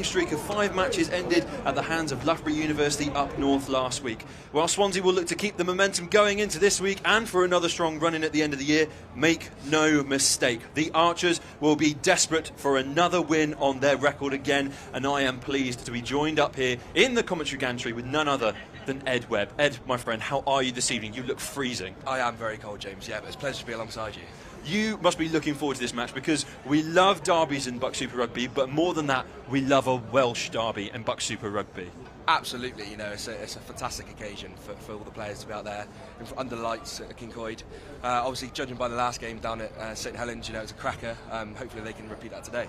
Streak of 5 matches ended at the hands of Loughborough University up north last week. While Swansea will look to keep the momentum going into this week and for another strong run-in at the end of the year, make no mistake, the Archers will be desperate for another win on their record again, and I am pleased to be joined up here in the commentary gantry with none other than Ed Webb. Ed, my friend, how are you this evening? You look freezing. I am very cold, James, yeah, but it's a pleasure to be alongside you. You must be looking forward to this match because we love derbies in BUCS Super Rugby, but more than that, we love a Welsh derby in BUCS Super Rugby. Absolutely, you know, it's a fantastic occasion for all the players to be out there under the lights at Cyncoed. Obviously, judging by the last game down at St Helens, you know, it's a cracker. Hopefully they can repeat that today.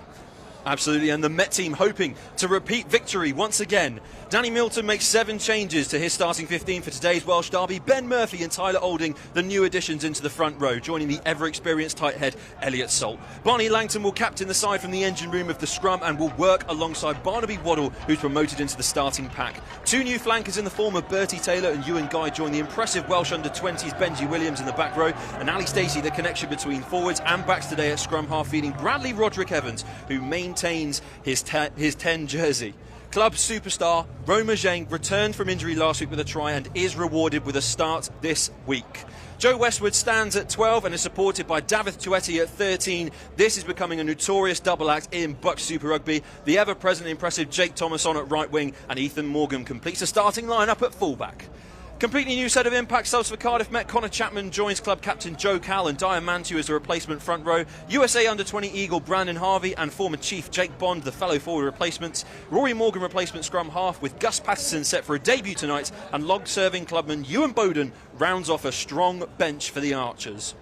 Absolutely, and the Met team hoping to repeat victory once again. Danny Milton makes 7 changes to his starting 15 for today's Welsh derby. Ben Murphy and Tyler Olding, the new additions into the front row, joining the ever-experienced tight head Elliot Salt. Barney Langton will captain the side from the engine room of the scrum and will work alongside Barnaby Waddle, who's promoted into the starting pack. 2 new flankers in the form of Bertie Taylor and Ewan Guy join the impressive Welsh under-20s Benji Williams in the back row, and Ali Stacey, the connection between forwards and backs today at scrum half, feeding Bradley Roderick Evans, who maintains his 10 jersey. Club superstar Roma Zheng returned from injury last week with a try and is rewarded with a start this week. Joe Westwood stands at 12 and is supported by Davith Tueti at 13. This is becoming a notorious double act in BUCS Super Rugby. The ever-present impressive Jake Thomas on at right wing, and Ethan Morgan completes a starting lineup at fullback. Completely new set of impact subs for Cardiff Met. Connor Chapman joins club captain Joe Cal and Diane Mantu as the replacement front row. USA under-20 Eagle Brandon Harvey and former Chief Jake Bond, the fellow forward replacements. Rory Morgan replacement scrum half, with Gus Patterson set for a debut tonight, and log-serving clubman Ewan Bowden rounds off a strong bench for the Archers.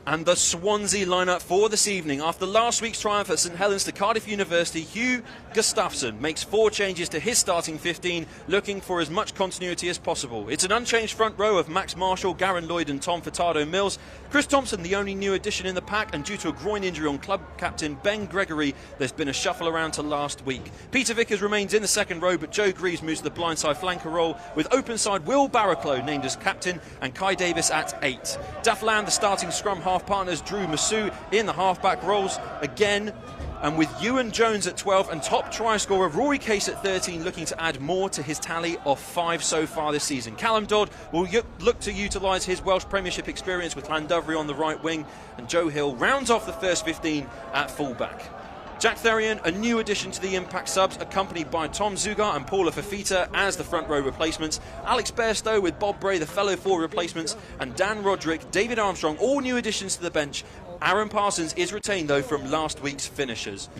And the Swansea lineup for this evening. After last week's triumph at St Helens to Cardiff University, Hugh Gustafsson makes 4 changes to his starting 15, looking for as much continuity as possible. It's an unchanged front row of Max Marshall, Garen Lloyd and Tom Furtado Mills. Chris Thompson, the only new addition in the pack, and due to a groin injury on club captain Ben Gregory, there's been a shuffle around to last week. Peter Vickers remains in the second row, but Joe Greaves moves to the blindside flanker role, with open side Will Barraclough named as captain and Kai Davis at 8. Duff Land, the starting scrum half partners Drew Masu in the halfback roles again, and with Ewan Jones at 12 and top try scorer Rory Case at 13 looking to add more to his tally of 5 so far this season. Callum Dodd will look to utilise his Welsh Premiership experience with Llandovery on the right wing, and Joe Hill rounds off the first 15 at fullback. Jack Therian, a new addition to the Impact subs, accompanied by Tom Zugar and Paula Fafita as the front row replacements. Alex Bairstow with Bob Bray, the fellow forward replacements, and Dan Roderick, David Armstrong, all new additions to the bench. Aaron Parsons is retained, though, from last week's finishers.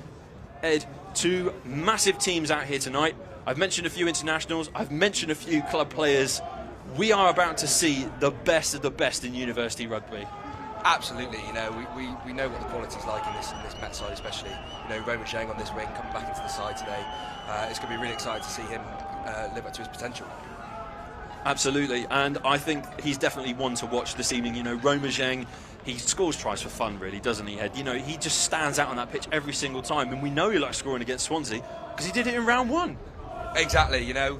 Ed, 2 massive teams out here tonight. I've mentioned a few internationals. I've mentioned a few club players. We are about to see the best of the best in university rugby. Absolutely, you know, we know what the quality's like in this Met side, especially. You know, Roma Zheng on this wing coming back into the side today. It's going to be really exciting to see him live up to his potential. Absolutely, and I think he's definitely one to watch this evening. You know, Roma Zheng, he scores tries for fun, really, doesn't he, Ed? You know, he just stands out on that pitch every single time, and we know he likes scoring against Swansea because he did it in round 1. Exactly, you know.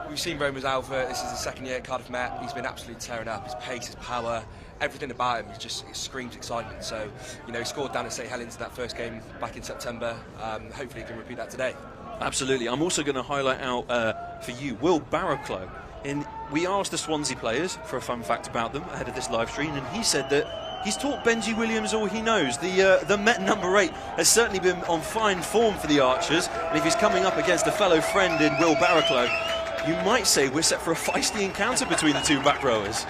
We've seen Roma's alpha. This is his second year at Cardiff Met. He's been absolutely tearing up. His pace, his power, everything about him, it screams excitement. So, you know, he scored down at St Helens in that first game back in September. Hopefully he can repeat that today. Absolutely. I'm also going to highlight out for you Will Barraclough. We asked the Swansea players for a fun fact about them ahead of this live stream, and he said that he's taught Benji Williams all he knows. The Met number 8 has certainly been on fine form for the Archers, and if he's coming up against a fellow friend in Will Barraclough, you might say we're set for a feisty encounter between the 2 back rowers.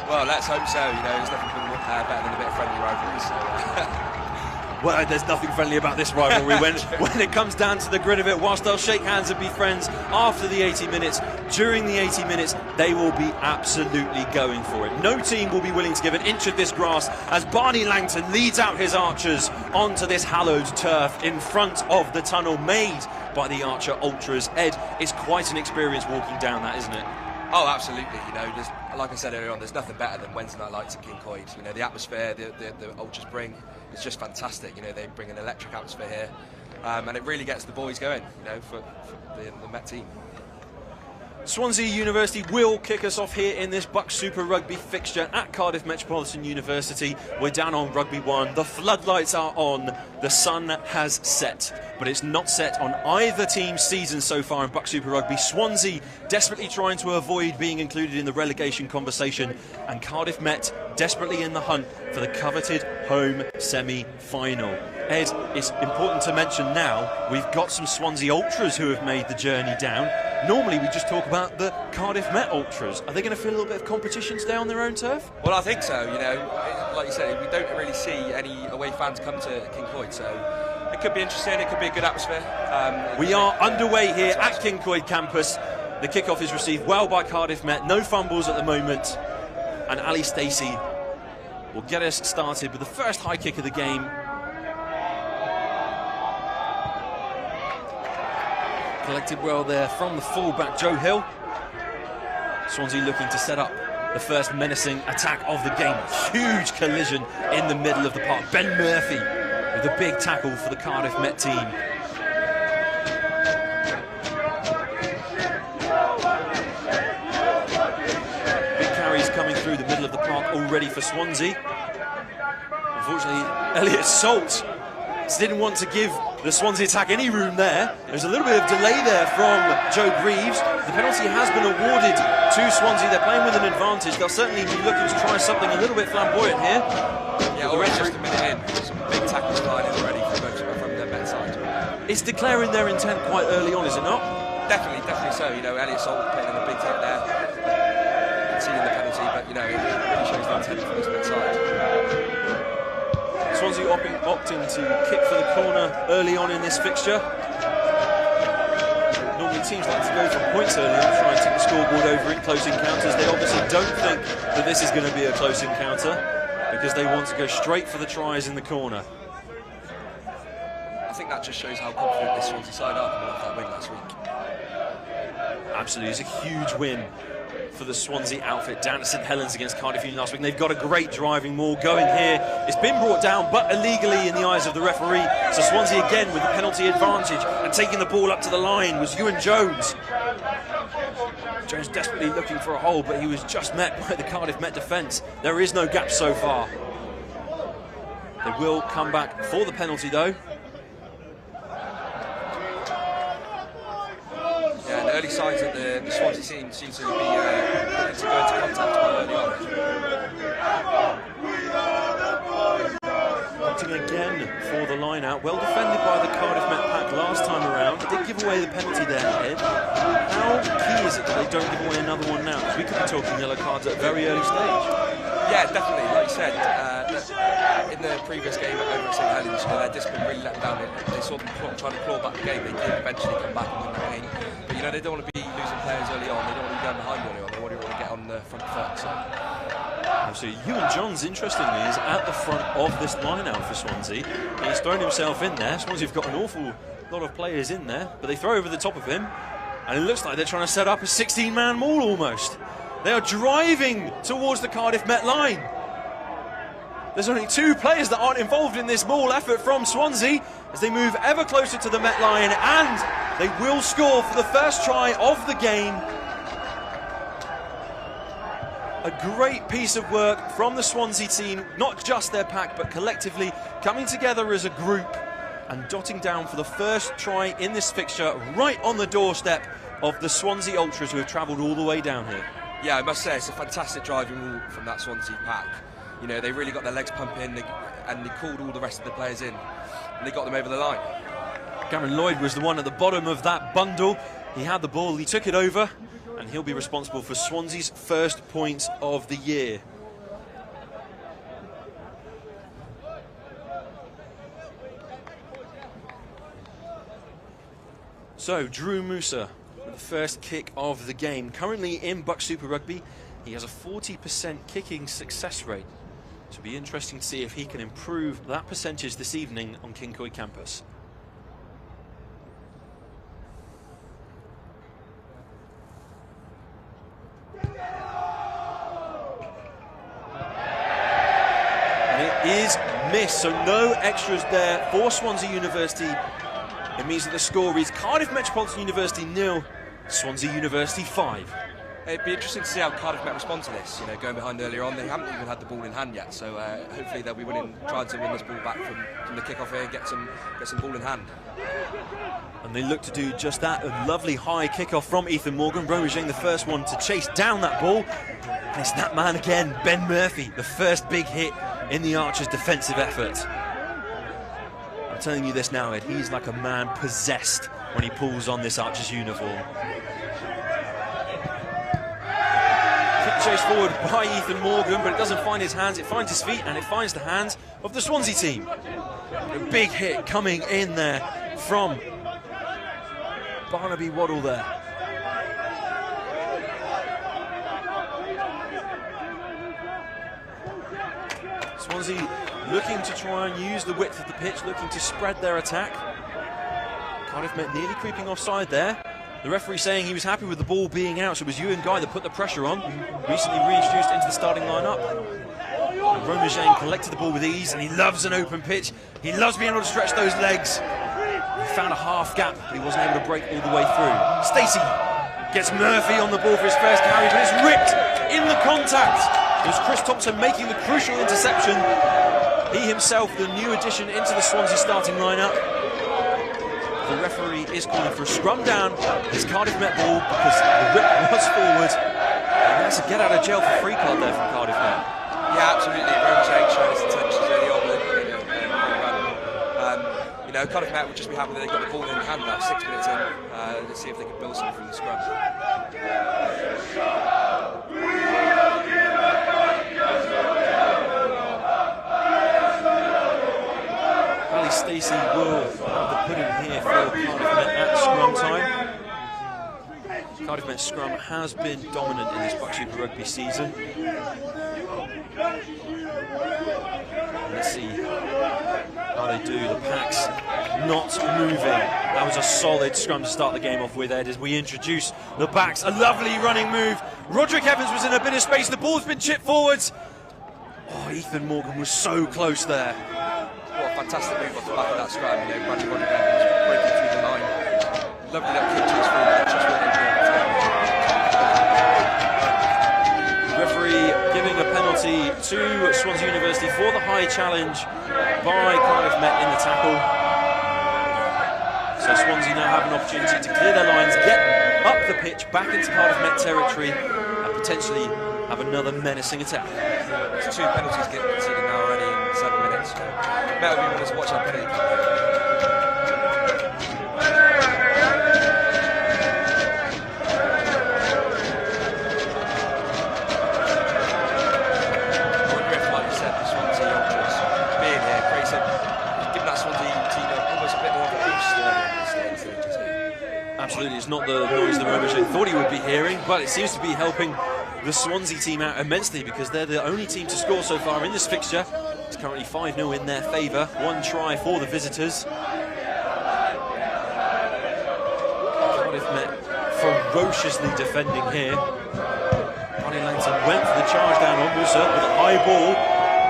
Well, let's hope so. You know, there's nothing better than a bit of friendly rivalry. So, Well, there's nothing friendly about this rivalry when it comes down to the grid of it. Whilst they'll shake hands and be friends after the 80 minutes, during the 80 minutes, they will be absolutely going for it. No team will be willing to give an inch of this grass as Barney Langton leads out his Archers onto this hallowed turf in front of the tunnel made by the Archer Ultras. Ed, it's quite an experience walking down that, isn't it? Oh, absolutely. You know, like I said earlier on, there's nothing better than Wednesday night lights at Cyncoed. You know, the atmosphere the Ultras bring is just fantastic. You know, they bring an electric atmosphere here, and it really gets the boys going. You know, for the Met team. Swansea University will kick us off here in this BUCS Super Rugby fixture at Cardiff Metropolitan University. We're down on Rugby 1. The floodlights are on. The sun has set. But it's not set on either team's season so far in BUCS Super Rugby. Swansea desperately trying to avoid being included in the relegation conversation, and Cardiff Met desperately in the hunt for the coveted home semi-final. Ed, it's important to mention now, we've got some Swansea Ultras who have made the journey down. Normally we just talk about the Cardiff Met Ultras. Are they going to feel a little bit of competition today on their own turf? Well, I think so. You know, like you said, we don't really see any away fans come to Cyncoed, so it could be interesting. It could be a good atmosphere. We are underway here at Cyncoed campus. The kickoff is received well by Cardiff Met. No fumbles at the moment, and Ali Stacey will get us started with the first high kick of the game. Collected well there from the fullback, Joe Hill. Swansea looking to set up the first menacing attack of the game. Huge collision in the middle of the park. Ben Murphy with a big tackle for the Cardiff Met team. Big carries coming through the middle of the park already for Swansea. Unfortunately, Elliot Salt didn't want to give the Swansea attack any room there. There's a little bit of delay there from Joe Greaves. The penalty has been awarded to Swansea. They're playing with an advantage. They'll certainly be looking to try something a little bit flamboyant here. Yeah, already just a minute in. Some big tackles flying in already from the Met side. It's declaring their intent quite early on, is it not? Definitely so. You know, Elliot Salt putting in a big take there, conceding the penalty, but you know, it really shows the intent from this Met side. Swansea opting to kick for the corner early on in this fixture. Normally teams like to go for points early on, try and take the scoreboard over in close encounters. They obviously don't think that this is going to be a close encounter because they want to go straight for the tries in the corner. I think that just shows how confident this Swansea side are coming off that win last week. Absolutely, it's a huge win for the Swansea outfit down at St Helens against Cardiff Union last week. They've got a great driving maul going here. It's been brought down, but illegally in the eyes of the referee. So Swansea again with the penalty advantage, and taking the ball up to the line was Ewan Jones. Jones desperately looking for a hole, but he was just met by the Cardiff Met defence. There is no gap so far. They will come back for the penalty though. Yeah, and early signs that the Swansea team seems to be looking to go into contact quite early on. Opting again for the line out. Well defended by the Cardiff Met pack last time around. They did give away the penalty there, Ed. How key is it that they don't give away another one now? Because we could be talking yellow cards at a very early stage. Yeah, definitely. Like you said, in the previous game over at St Helens, their discipline really let them down. They saw them trying to claw back the game. They did eventually come back and win the game. But you know, they don't want to be losing players early on. They don't want to be going behind early on. They want to get on the front foot. So. Absolutely. Ewan Johns, interestingly, is at the front of this line-out for Swansea. He's thrown himself in there. Swansea have got an awful lot of players in there, but they throw over the top of him, and it looks like they're trying to set up a 16-man maul almost. They are driving towards the Cardiff Met line. There's only two players that aren't involved in this maul effort from Swansea as they move ever closer to the Met line, and they will score for the first try of the game. A great piece of work from the Swansea team, not just their pack, but collectively coming together as a group and dotting down for the first try in this fixture right on the doorstep of the Swansea Ultras, who have travelled all the way down here. Yeah, I must say it's a fantastic driving maul from that Swansea pack. You know, they really got their legs pumping, and they called all the rest of the players in, and they got them over the line. Cameron Lloyd was the one at the bottom of that bundle. He had the ball, he took it over, and he'll be responsible for Swansea's first points of the year. So, Drew Musa with the first kick of the game. Currently in BUCS Super Rugby, he has a 40% kicking success rate. So it'll be interesting to see if he can improve that percentage this evening on Cyncoed campus. Is missed, so no extras there for Swansea University. It means that the score is Cardiff Metropolitan University 0, Swansea University 5. It'd be interesting to see how Cardiff Met respond to this. You know, going behind earlier on, they haven't even had the ball in hand yet. So hopefully they'll be trying to win this ball back from the kick-off here, get some ball in hand. And they look to do just that. A lovely high kick-off from Ethan Morgan. Bromwich the first one to chase down that ball. And it's that man again, Ben Murphy, the first big hit in the Archers' defensive effort. I'm telling you this now, Ed, he's like a man possessed when he pulls on this Archers uniform. Chased forward by Ethan Morgan, but it doesn't find his hands, it finds his feet, and it finds the hands of the Swansea team. A big hit coming in there from Barnaby Waddle there. Swansea looking to try and use the width of the pitch, looking to spread their attack. Cardiff Met nearly creeping offside there. The referee saying he was happy with the ball being out, so it was Ewan Guy that put the pressure on. Recently reintroduced into the starting lineup. Bromwich collected the ball with ease, and he loves an open pitch. He loves being able to stretch those legs. He found a half gap, but he wasn't able to break all the way through. Stacey gets Murphy on the ball for his first carry, but it's ripped in the contact. It was Chris Thompson making the crucial interception. He himself, the new addition into the Swansea starting lineup. The referee is calling for a scrum down this Cardiff Met ball because the rip was forward. And that's a get out of jail for free card there from Cardiff Met. Yeah, absolutely. Bromwich showed his intentions early on. You know, Cardiff Met would just be happy that they got the ball in hand now, 6 minutes in. Let's see if they can build something from the scrum. Stacey will have the pudding here for Cardiff Met at scrum time. Cardiff Met scrum has been dominant in this BUCS Super Rugby season. Let's see how they do. The pack's not moving. That was a solid scrum to start the game off with, Ed, as we introduce the backs. A lovely running move. Roderick Evans was in a bit of space. The ball's been chipped forwards. Oh, Ethan Morgan was so close there. What a fantastic move off the back of that scrum, you know, Roderick Evans breaking through the line. Lovely little kick to his forward, just what they did. Referee giving a penalty to Swansea University for the high challenge by Cardiff Met in the tackle. So Swansea now have an opportunity to clear their lines, get up the pitch, back into Cardiff Met territory, and potentially have another menacing attack. There's 2 penalties getting conceded now already in 7 minutes. Met will be with us to watch that penalty. Absolutely, it's not the noise that Bromwich thought he would be hearing, but it seems to be helping the Swansea team out immensely because they're the only team to score so far in this fixture. It's currently 5-0 in their favour, 1 try for the visitors. Cardiff Met ferociously defending here. Barney Langton went for the charge down on Musa with a high ball.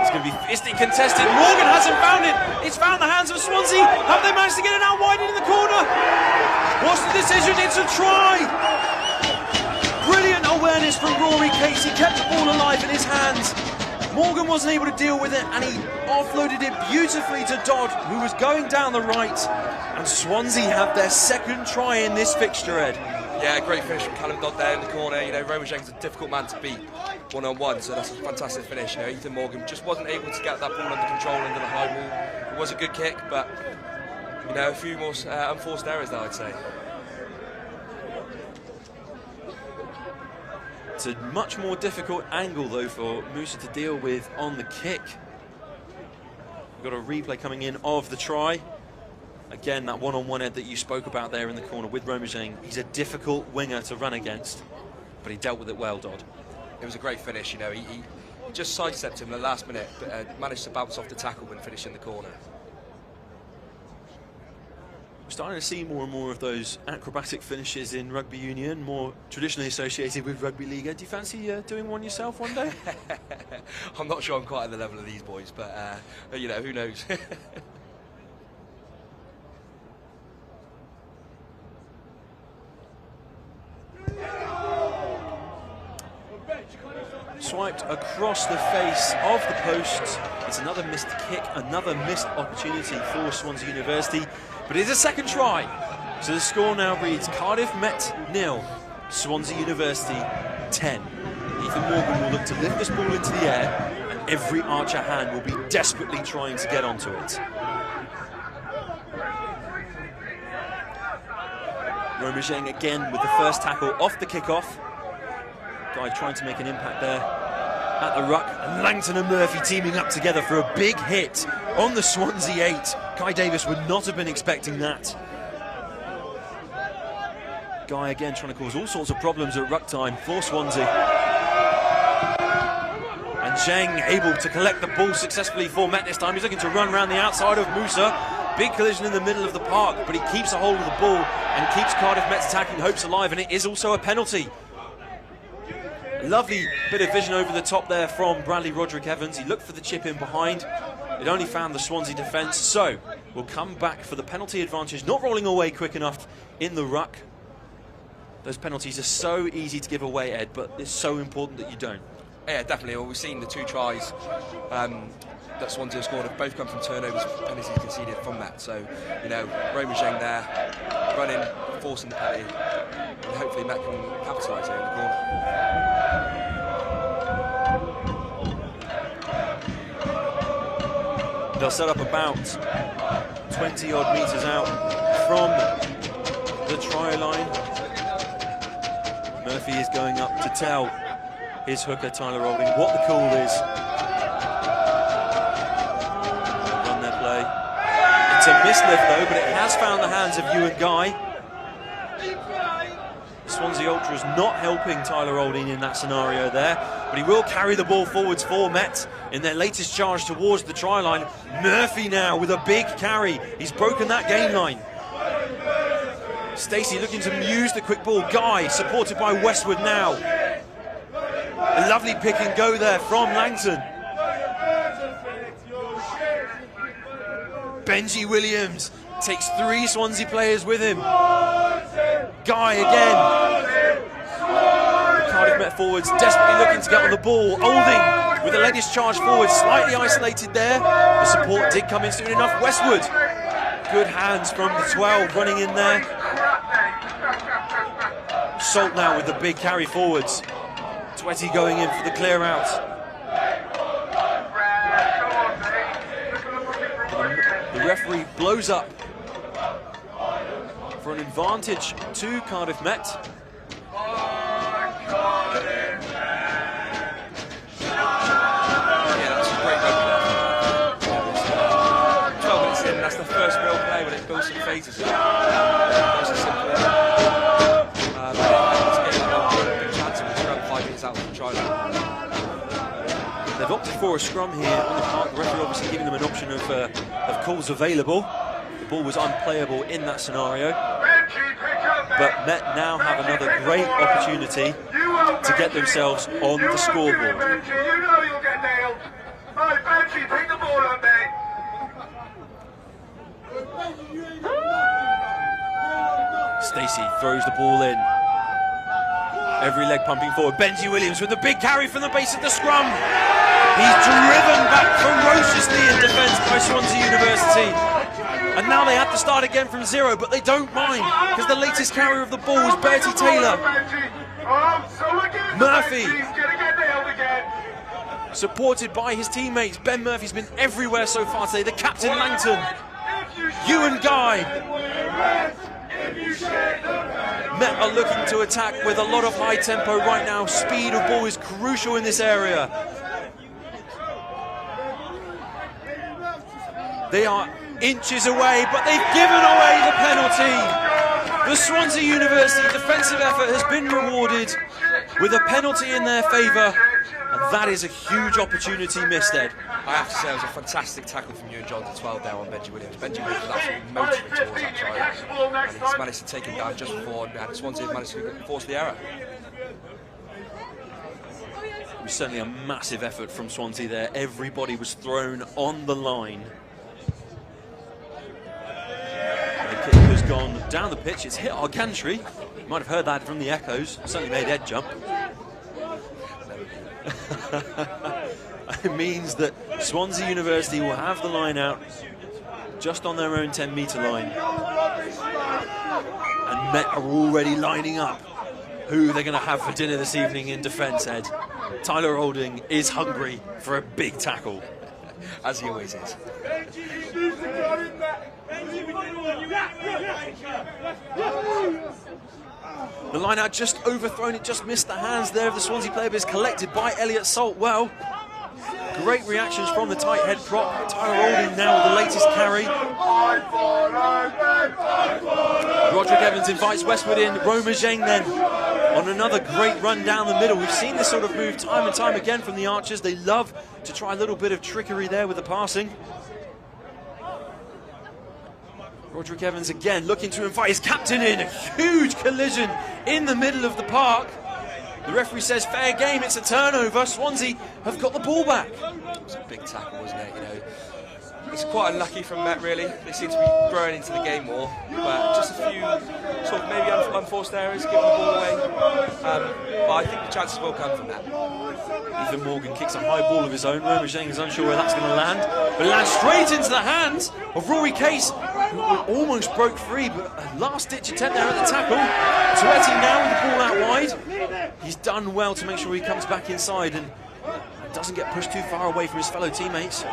It's going to be fiercely contested. Morgan hasn't found it. It's found the hands of Swansea. Have they managed to get it out wide into the corner? What's the decision? It's a try. Brilliant awareness from Rory Casey. Kept the ball alive in his hands. Morgan wasn't able to deal with it, and he offloaded it beautifully to Dodd, who was going down the right. And Swansea have their 2nd try in this fixture, Ed. Yeah, great finish from Callum Dodd there in the corner. You know, Bromwich is a difficult man to beat one-on-one, so that's a fantastic finish. You know, Ethan Morgan just wasn't able to get that ball under control under the high ball. It was a good kick, but you know, a few more unforced errors there, I'd say. It's a much more difficult angle, though, for Musa to deal with on the kick. We've got a replay coming in of the try. Again, that one-on-one, Ed, that you spoke about there in the corner with Romajang. He's a difficult winger to run against, but he dealt with it well, Dodd. It was a great finish, you know. He just sidestepped him in the last minute, but managed to bounce off the tackle and finish in the corner. We're starting to see more and more of those acrobatic finishes in rugby union, more traditionally associated with rugby league. Do you fancy doing one yourself one day? I'm not sure I'm quite at the level of these boys, but you know, who knows? swiped across the face of the post. It's another missed kick, another missed opportunity for Swansea University, but it is a second try. So the score now reads Cardiff Met 0, Swansea University 10. Ethan Morgan will look to lift this ball into the air, and every Archer hand will be desperately trying to get onto it. Romajeng again with the first tackle off the kickoff. Guy trying to make an impact there at the ruck. And Langton and Murphy teaming up together for a big hit on the Swansea 8. Guy Davis would not have been expecting that. Guy again trying to cause all sorts of problems at ruck time for Swansea. And Zheng able to collect the ball successfully for Met this time. He's looking to run around the outside of Musa. Big collision in the middle of the park, but he keeps a hold of the ball and keeps Cardiff Met's attacking hopes alive, and it is also a penalty. Lovely bit of vision over the top there from Bradley Roderick Evans. He looked for the chip in behind. It only found the Swansea defence, so we'll come back for the penalty advantage, not rolling away quick enough in the ruck. Those penalties are so easy to give away, Ed, but it's so important that you don't. Yeah, definitely. Well, we've seen the 2 tries that Swansea have scored have both come from turnovers, penalties conceded from that. So, you know, Romajeng there, running, forcing the penalty, and hopefully Met can capitalise here in the corner. They'll set up about 20-odd metres out from the try line. Murphy is going up to tell his hooker, Tyler Olding, what the call is. Run their play. It's a mislift though, but it has found the hands of Ewan Guy. Swansea Ultras not helping Tyler Olding in that scenario there, but he will carry the ball forwards for Met in their latest charge towards the try line. Murphy now with a big carry. He's broken that gain line. Stacey looking to use the quick ball. Guy supported by Westwood now. A lovely pick and go there from Langton. Benji Williams takes 3 Swansea players with him. Guy again. The Cardiff Met forwards desperately looking to get on the ball. Olding with the latest charge forward, slightly isolated there. The support did come in soon enough. Westwood, good hands from the 12 running in there. Salt now with the big carry forwards. Twetty going in for the clear out. The referee blows up for an advantage to Cardiff Met. Yeah, that's a great rugby there. 12 minutes in, that's the first real play when it builds some phases. They've opted for a scrum here on the park. The referee obviously giving them an option of calls available. The ball was unplayable in that scenario. But Met now have another great opportunity to get themselves on the scoreboard. You know you'll get nailed. Hey, Benji, pick the ball up, mate. Stacey throws the ball in. Every leg pumping forward. Benji Williams with the big carry from the base of the scrum. He's driven back ferociously in defence by Swansea University. And now they have to start again from 0, but they don't mind because the latest carrier of the ball is Bertie Taylor. Murphy, supported by his teammates. Ben Murphy's been everywhere so far today. The captain Langton, Ewan Guy. Met are looking to attack with a lot of high tempo right now. Speed of ball is crucial in this area. They are inches away, but they've given away the penalty. The Swansea University defensive effort has been rewarded with a penalty in their favour, and that is a huge opportunity missed, Ed. I have to say it was a fantastic tackle from Ewan John to 12 down on Benji Williams. Benji Williams was absolutely motoring towards that try, and he's managed to take him down just before, and Swansea have managed to force the error. It was certainly a massive effort from Swansea there. Everybody was thrown on the line. The kick has gone down the pitch. It's hit our gantry. You might have heard that from the echoes. Certainly made Ed jump. It means that Swansea University will have the line out just on their own 10-metre line. And Met are already lining up who they're going to have for dinner this evening in defence, Ed. Tyler Olding is hungry for a big tackle. As he always is. The line out just overthrown, it just missed the hands there of the Swansea player, but is collected by Elliot Salt. Well, great reactions from the tight head prop. Tyler Olding now with the latest carry. Roderick Evans invites Westwood in. Roma Zheng then on another great run down the middle. We've seen this sort of move time and time again from the Archers. They love to try a little bit of trickery there with the passing. Roderick Evans again looking to invite his captain in. A huge collision in the middle of the park. The referee says fair game, it's a turnover. Swansea have got the ball back. It was a big tackle, wasn't it? You know, it's quite unlucky from Met, really. They seem to be growing into the game more, but just a few sort of maybe unforced errors, giving the ball away. But I think the chances will come from that. Ethan Morgan kicks a high ball of his own. Roma Zheng is unsure where that's going to land, but it lands straight into the hands of Rory Case, who almost broke free, but a last-ditch attempt there at the tackle. Tueti now with the ball out wide. He's done well to make sure he comes back inside and doesn't get pushed too far away from his fellow teammates.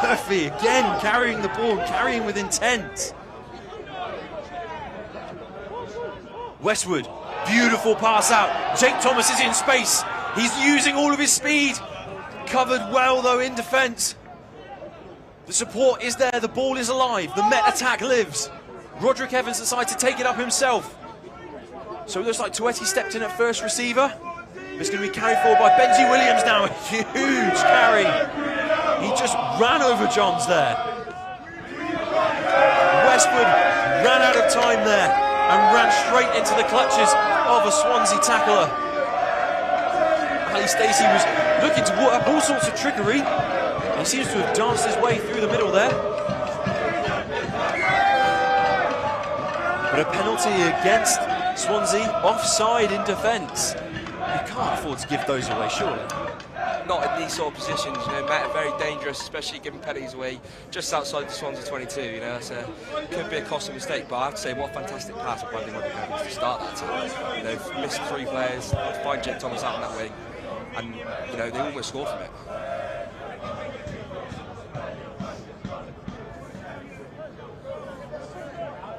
Murphy again carrying the ball, carrying with intent. Westwood, beautiful pass out. Jake Thomas is in space. He's using all of his speed. Covered well though in defence. The support is there, the ball is alive, the Met attack lives. Roderick Evans decides to take it up himself. So it looks like Tueti stepped in at first receiver. It's going to be carried forward by Benji Williams now. A huge carry. He just ran over Johns there. Westwood ran out of time there and ran straight into the clutches of a Swansea tackler. Ali Stacey was looking to put up all sorts of trickery. He seems to have danced his way through the middle there. But a penalty against Swansea, offside in defence. You can't afford to give those away, surely. Not in these sort of positions, you know. Met are very dangerous, especially giving penalties away just outside the Swansea 22. You know, that's could be a costly mistake. But I have to say, what a fantastic pass by Roderick Evans to start that time. You know, missed 3 players, find Jake Thomas out on that wing, and you know they almost scored from it.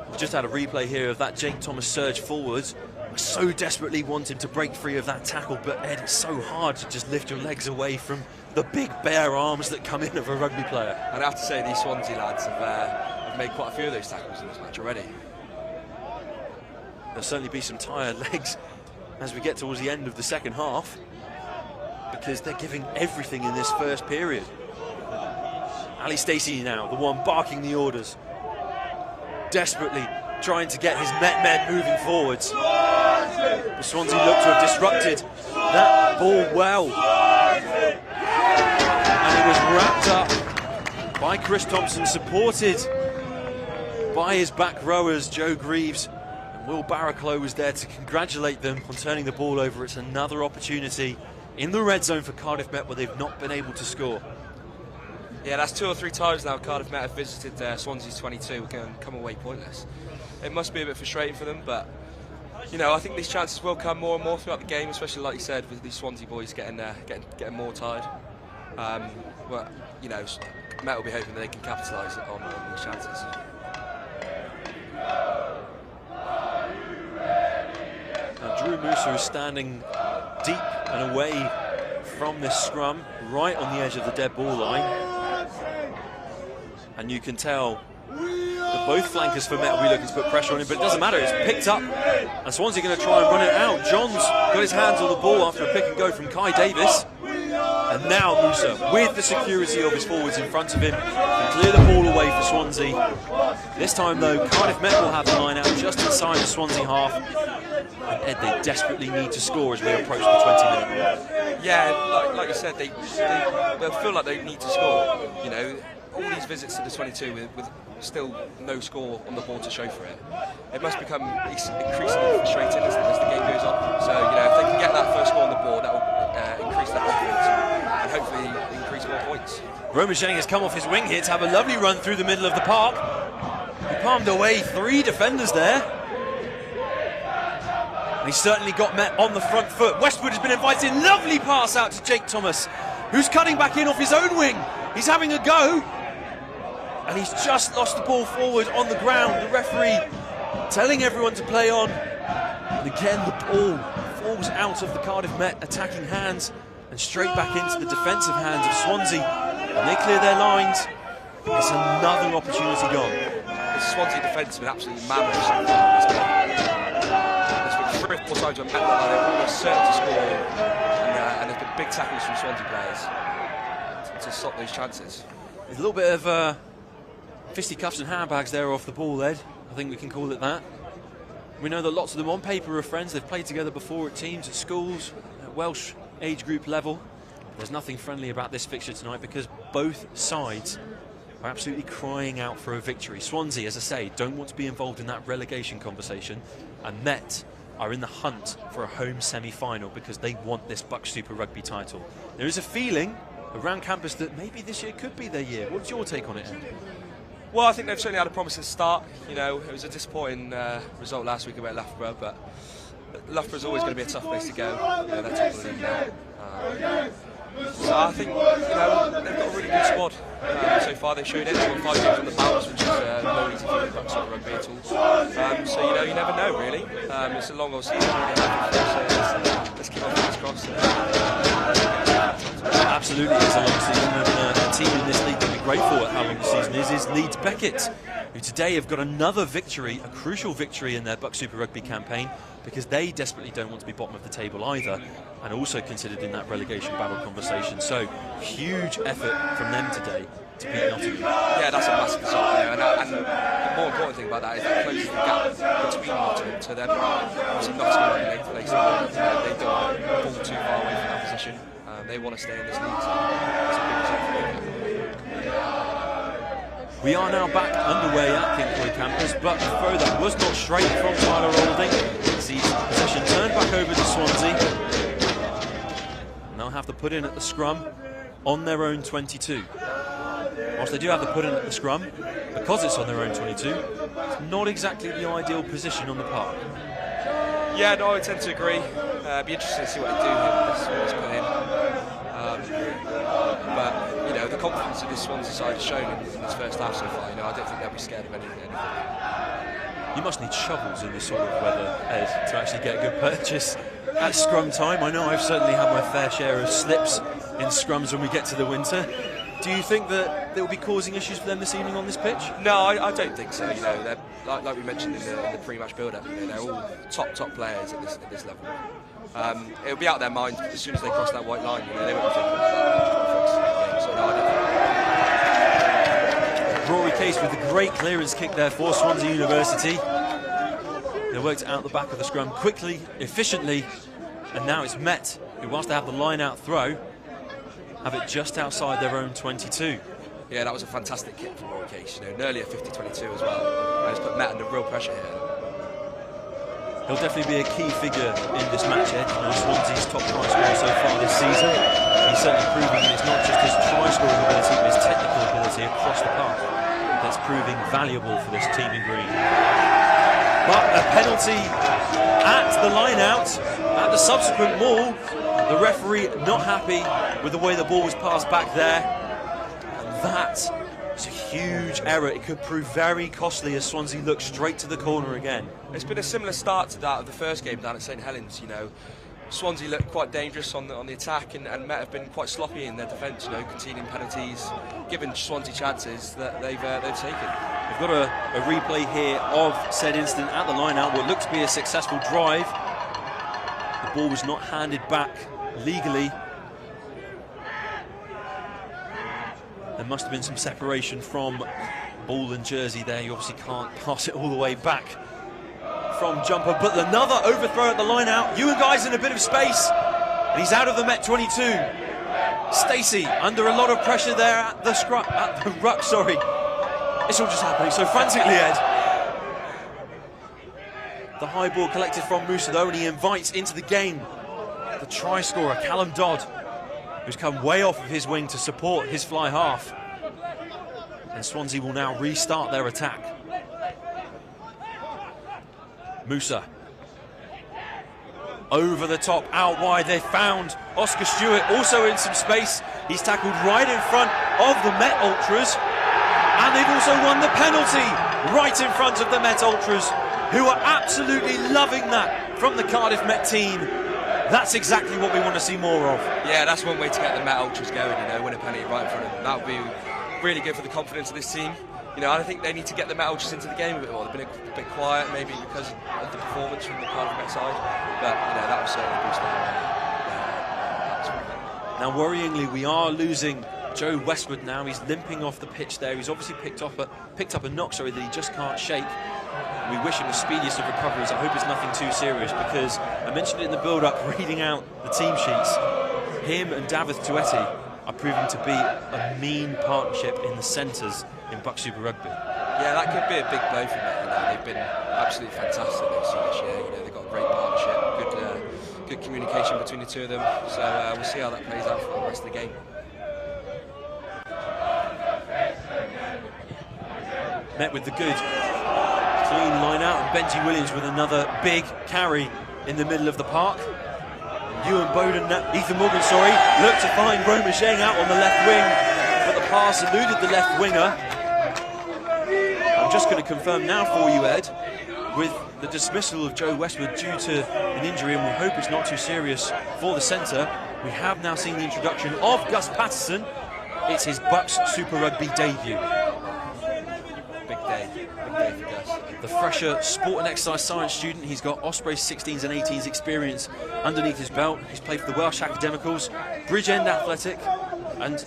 We've just had a replay here of that Jake Thomas surge forwards. I so desperately want him to break free of that tackle, but Ed, it's so hard to just lift your legs away from the big bare arms that come in of a rugby player. And I have to say, these Swansea lads have made quite a few of those tackles in this match already. There'll certainly be some tired legs as we get towards the end of the second half, because they're giving everything in this first period. Ali Stacey now, the one barking the orders, desperately trying to get his Met men moving forwards. The Swansea look to have disrupted that ball well. And it was wrapped up by Chris Thompson, supported by his back rowers, Joe Greaves. And Will Barraclough was there to congratulate them on turning the ball over. It's another opportunity in the red zone for Cardiff Met where they've not been able to score. Yeah, that's 2 or 3 times now Cardiff Met have visited Swansea's 22. We can come away pointless. It must be a bit frustrating for them, but you know, I think these chances will come more and more throughout the game, especially like you said, with these Swansea boys getting more tired. But you know, Met will be hoping that they can capitalise on these chances. Now, Drew Musa is standing deep and away from this scrum, right on the edge of the dead ball line. And you can tell that both flankers for Met will be looking to put pressure on him, but it doesn't matter, it's picked up. And Swansea are going to try and run it out. Johns got his hands on the ball after a pick and go from Kai Davis. And now Musa, with the security of his forwards in front of him, can clear the ball away for Swansea. This time though, Cardiff Met will have the line out just inside the Swansea half. And Ed, they desperately need to score as we approach the 20-minute mark. Yeah, like you said, they'll feel like they need to score. You know, all these visits to the 22 with still no score on the board to show for it, it must become increasingly frustrating as the game goes on. So, you know, if they can get that first score on the board, that will increase their confidence and hopefully increase more points. Romasheng has come off his wing here to have a lovely run through the middle of the park. He palmed away 3 defenders there. And he certainly got Met on the front foot. Westwood has been invited. Lovely pass out to Jake Thomas, who's cutting back in off his own wing. He's having a go. And he's just lost the ball forward on the ground. The referee telling everyone to play on. And again, the ball falls out of the Cardiff Met attacking hands and straight back into the defensive hands of Swansea. And they clear their lines. It's another opportunity gone. The Swansea defence has been absolutely mammoth so far in this game. There's been 3 or 4 times when Met looked like they were almost certain to score, and there's been big tackles from Swansea players to stop those chances. There's a little bit of fisticuffs and handbags there off the ball, Ed. I think we can call it that. We know that lots of them on paper are friends. They've played together before at teams, at schools, at Welsh age group level. There's nothing friendly about this fixture tonight because both sides are absolutely crying out for a victory. Swansea, as I say, don't want to be involved in that relegation conversation, and Met are in the hunt for a home semi-final because they want this BUCS Super Rugby title. There is a feeling around campus that maybe this year could be their year. What's your take on it, Ed? Well, I think they've certainly had a promising start. You know, it was a disappointing result last week about Loughborough, but Loughborough's always going to be a tough place to go. You know, they're top of the league now. So I think, you know, they've got a really good squad so far. They showed it. They've got 5 games on the bounce, which is no easy thing in BUCS Super Rugby at all. So, you know, you never know, really. It's a long old season. So let's keep our fingers crossed. Absolutely, it's a long season, and a team in this league that will be grateful at how long the season is Leeds Beckett, who today have got another victory, a crucial victory in their BUCS Super Rugby campaign, because they desperately don't want to be bottom of the table either, and also considered in that relegation battle conversation. So, huge effort from them today to beat Nottingham. Yeah, that's a massive result, you know, and the more important thing about that is that closes the gap between Nottingham to them. Obviously, Nottingham are in 8th place, they don't want to fall too far away from that position. They want to stay in this league, so it's a big result for them. We are now back underway at Cyncoed campus, but the throw that was not straight from Tyler Olding sees possession turned back over to Swansea. And they'll have to put in at the scrum on their own 22. Whilst they do have to put in at the scrum, because it's on their own 22, it's not exactly the ideal position on the park. Yeah, no, I tend to agree. Be interesting to see what they do here with this put in. But, you know, the confidence that this Swansea side has shown in this first half so far, you know, I don't think they'll be scared of anything. You must need shovels in this sort of weather, Ed, to actually get a good purchase at scrum time. I know I've certainly had my fair share of slips in scrums when we get to the winter. Do you think that they will be causing issues for them this evening on this pitch? No, I don't think so. You know, they're, like we mentioned in the pre-match build-up, you know, they're all top players at this level. It'll be out of their minds as soon as they cross that white line. You know, they won't be thinking about that. So no, I don't think. Rory Case with a great clearance kick there for Swansea University. They worked out the back of the scrum quickly, efficiently, and now it's Met, who, whilst they have the line-out throw, have it just outside their own 22. Yeah, that was a fantastic kick from Rory Case. You know, nearly a 50-22 as well. He's put Met under real pressure here. He'll definitely be a key figure in this match, Ed. You know, Swansea's top try scorer so far this season. He's certainly proven that it's not just his try scoring ability, but his technical ability across the park that's proving valuable for this team in green. But a penalty at the line-out, at the subsequent maul. The referee not happy with the way the ball was passed back there. And that is a huge error. It could prove very costly as Swansea look straight to the corner again. It's been a similar start to that of the first game down at St Helens. You know, Swansea looked quite dangerous on the attack, and Met have been quite sloppy in their defence. You know, conceding penalties, giving Swansea chances that they've taken. We've got a replay here of said incident at the line-out. What looked to be a successful drive. The ball was not handed back legally. There must have been some separation from ball and jersey there. You obviously can't pass it all the way back from jumper, but another overthrow at the line out. Ewan Guy's in a bit of space, and he's out of the Met 22. Stacey under a lot of pressure there at the ruck, sorry. It's all just happening so frantically, Ed. The high ball collected from Musa though, and he invites into the game the try scorer, Callum Dodd, who's come way off of his wing to support his fly half. And Swansea will now restart their attack. Musa. Over the top, out wide, they found Oscar Stewart, also in some space. He's tackled right in front of the Met Ultras. And they've also won the penalty right in front of the Met Ultras, who are absolutely loving that from the Cardiff Met team. That's exactly what we want to see more of. Yeah, that's one way to get the Met Ultras going, you know, win a penalty right in front of them. That would be really good for the confidence of this team. You know, I think they need to get the Met Ultras into the game a bit more. They've been a bit quiet, maybe because of the performance from the Cardiff Met side. But, you know, that will certainly boost their Now, worryingly, we are losing Joe Westwood now. He's limping off the pitch there. He's obviously picked up a knock, that he just can't shake. We wish him the speediest of recoveries. I hope it's nothing too serious, because I mentioned it in the build-up, reading out the team sheets. Him and David Tueti are proving to be a mean partnership in the centres in BUCS Super Rugby. Yeah, that could be a big blow for them. You know, they've been absolutely fantastic this year. You know, they've got a great partnership, good communication between the two of them. So we'll see how that plays out for the rest of the game. Met with the good clean line out, and Benji Williams with another big carry in the middle of the park. Ethan Morgan, looked to find Roma Zheng out on the left wing, but the pass eluded the left winger. I'm just going to confirm now for you, Ed, with the dismissal of Joe Westwood due to an injury, and we hope it's not too serious for the centre. We have now seen the introduction of Gus Patterson. It's his BUCS Super Rugby debut. Big day for Gus. The fresher sport and exercise science student, he's got Osprey's 16s and 18s experience underneath his belt. He's played for the Welsh Academicals, Bridgend Athletic, and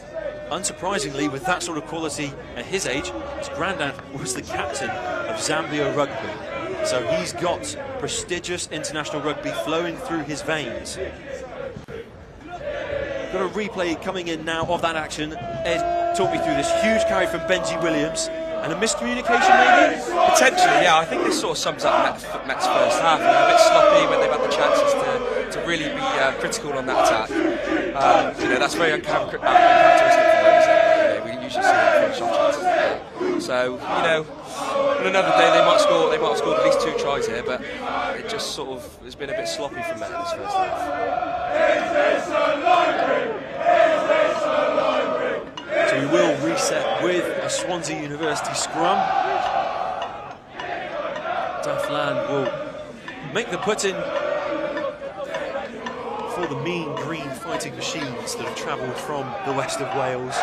unsurprisingly, with that sort of quality at his age, his granddad was the captain of Zambia Rugby. So he's got prestigious international rugby flowing through his veins. Got a replay coming in now of that action. Ed, talk me through this huge carry from Benji Williams. And a miscommunication, maybe? Potentially, yeah. I think this sort of sums up Met's first half. You know, a bit sloppy when they've had the chances to really be critical on that attack. You know, that's very uncharacteristic for Rose. We usually see them finish off chances. So, you know, on another day they might have scored at least 2 tries here, but it just sort of has been a bit sloppy from Met in this first half. So we will reset with a Swansea University scrum. Daflan will make the put-in for the mean green fighting machines that have travelled from the west of Wales.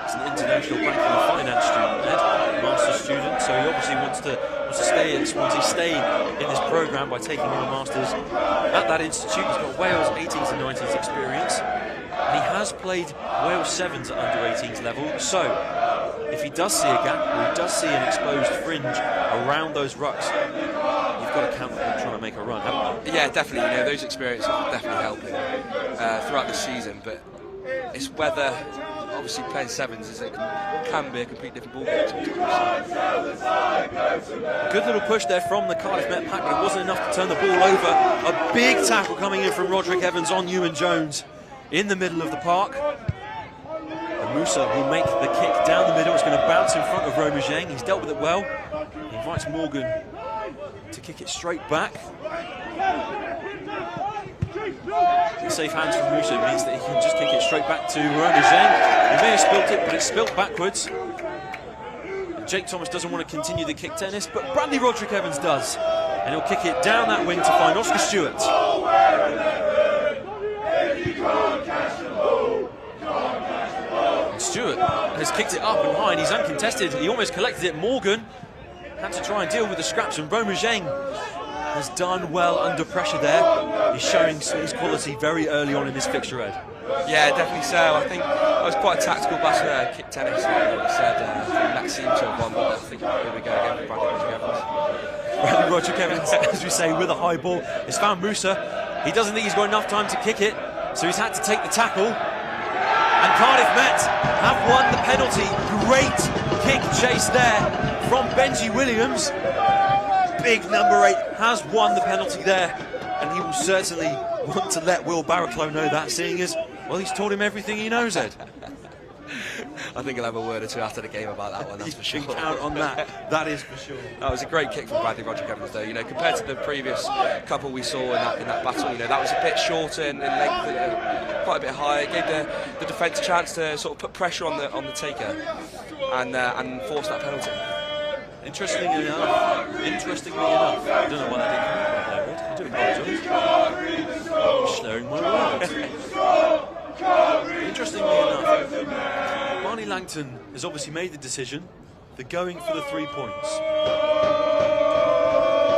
He's an international banking and finance student, Ed, master's student, so he obviously wants to stay at Swansea, stay in this programme by taking on a master's at that institute. He's got Wales 18s and 19s experience, and he has played Wales 7s at under 18s level, so if he does see a gap, or he does see an exposed fringe around those rucks, you've got to count on him trying to make a run, haven't you? Yeah, definitely. You know, those experiences are definitely helping throughout the season, but it's whether, obviously playing 7s can be a complete different ballgame sometimes. Good little push there from the Cardiff Met pack, but it wasn't enough to turn the ball over. A big tackle coming in from Roderick Evans on Ewan Jones in the middle of the park. And Musa will make the kick down the middle. It's going to bounce in front of Roma Zheng. He's dealt with it well. He invites Morgan to kick it straight back. Safe hands from Musa means that he can just kick it straight back to Roma Zheng. He may have spilt it, but it's spilt backwards. And Jake Thomas doesn't want to continue the kick tennis, but Bradley Roderick Evans does. And he'll kick it down that wing to find Oscar Stewart. And Stewart has kicked it up and high, and he's uncontested. He almost collected it. Morgan had to try and deal with the scraps, and Roma Zheng has done well under pressure there. He's showing his quality very early on in this fixture, Ed. Yeah, definitely so. I think it was quite a tactical battle there, kick tennis, like you said. That seemed to have won, but I think here we go again for Bradley Roderick Evans. Bradley Roderick Evans, as we say, with a high ball. It's found Musa. He doesn't think he's got enough time to kick it, so he's had to take the tackle. And Cardiff Met have won the penalty. Great kick chase there from Benji Williams. Big number 8 has won the penalty there, and he will certainly want to let Will Barraclough know that, seeing as, well, he's told him everything he knows, Ed. I think he'll have a word or two after the game about that one, that's for sure. You can count on that, that is for sure. That was a great kick from Bradley Roderick-Evans though, you know, compared to the previous couple we saw in that battle, you know, that was a bit shorter in length, quite a bit higher. It gave the defence a chance to sort of put pressure on the taker and force that penalty. Interestingly enough, I don't know what I did there, Ed. I do apologise. Slurring my words. Interestingly enough, Barney Langton has obviously made the decision. They're going for the 3 points.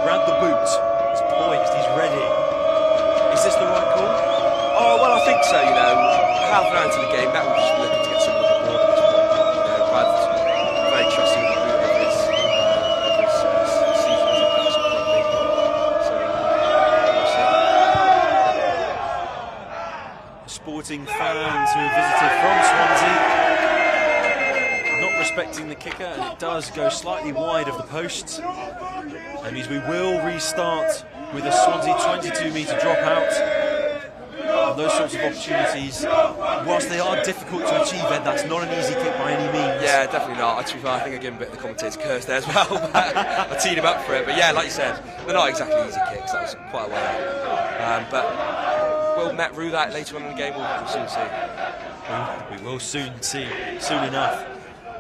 Brad the boot is poised, he's ready. Is this the right call? Oh, well, I think so, you know. Half an hour into the game, Matt was just looking to get some of the board at this point. You know, Brad's very trusting of the boot of his season as a Welsh rugby. So, we'll see. Sporting fans who have visited from Swansea not respecting the kicker, and it does go slightly wide of the post. That means we will restart with a Swansea 22-metre dropout. And those sorts of opportunities, whilst they are difficult to achieve, Ed, that's not an easy kick by any means. Yeah, definitely not. To be fair, I think I gave him a bit of the commentator's curse there as well. I teed him up for it, but yeah, like you said, they're not exactly easy kicks. That was quite a way out. But will Met rue that later on in the game? We'll soon see. We will soon see, soon enough.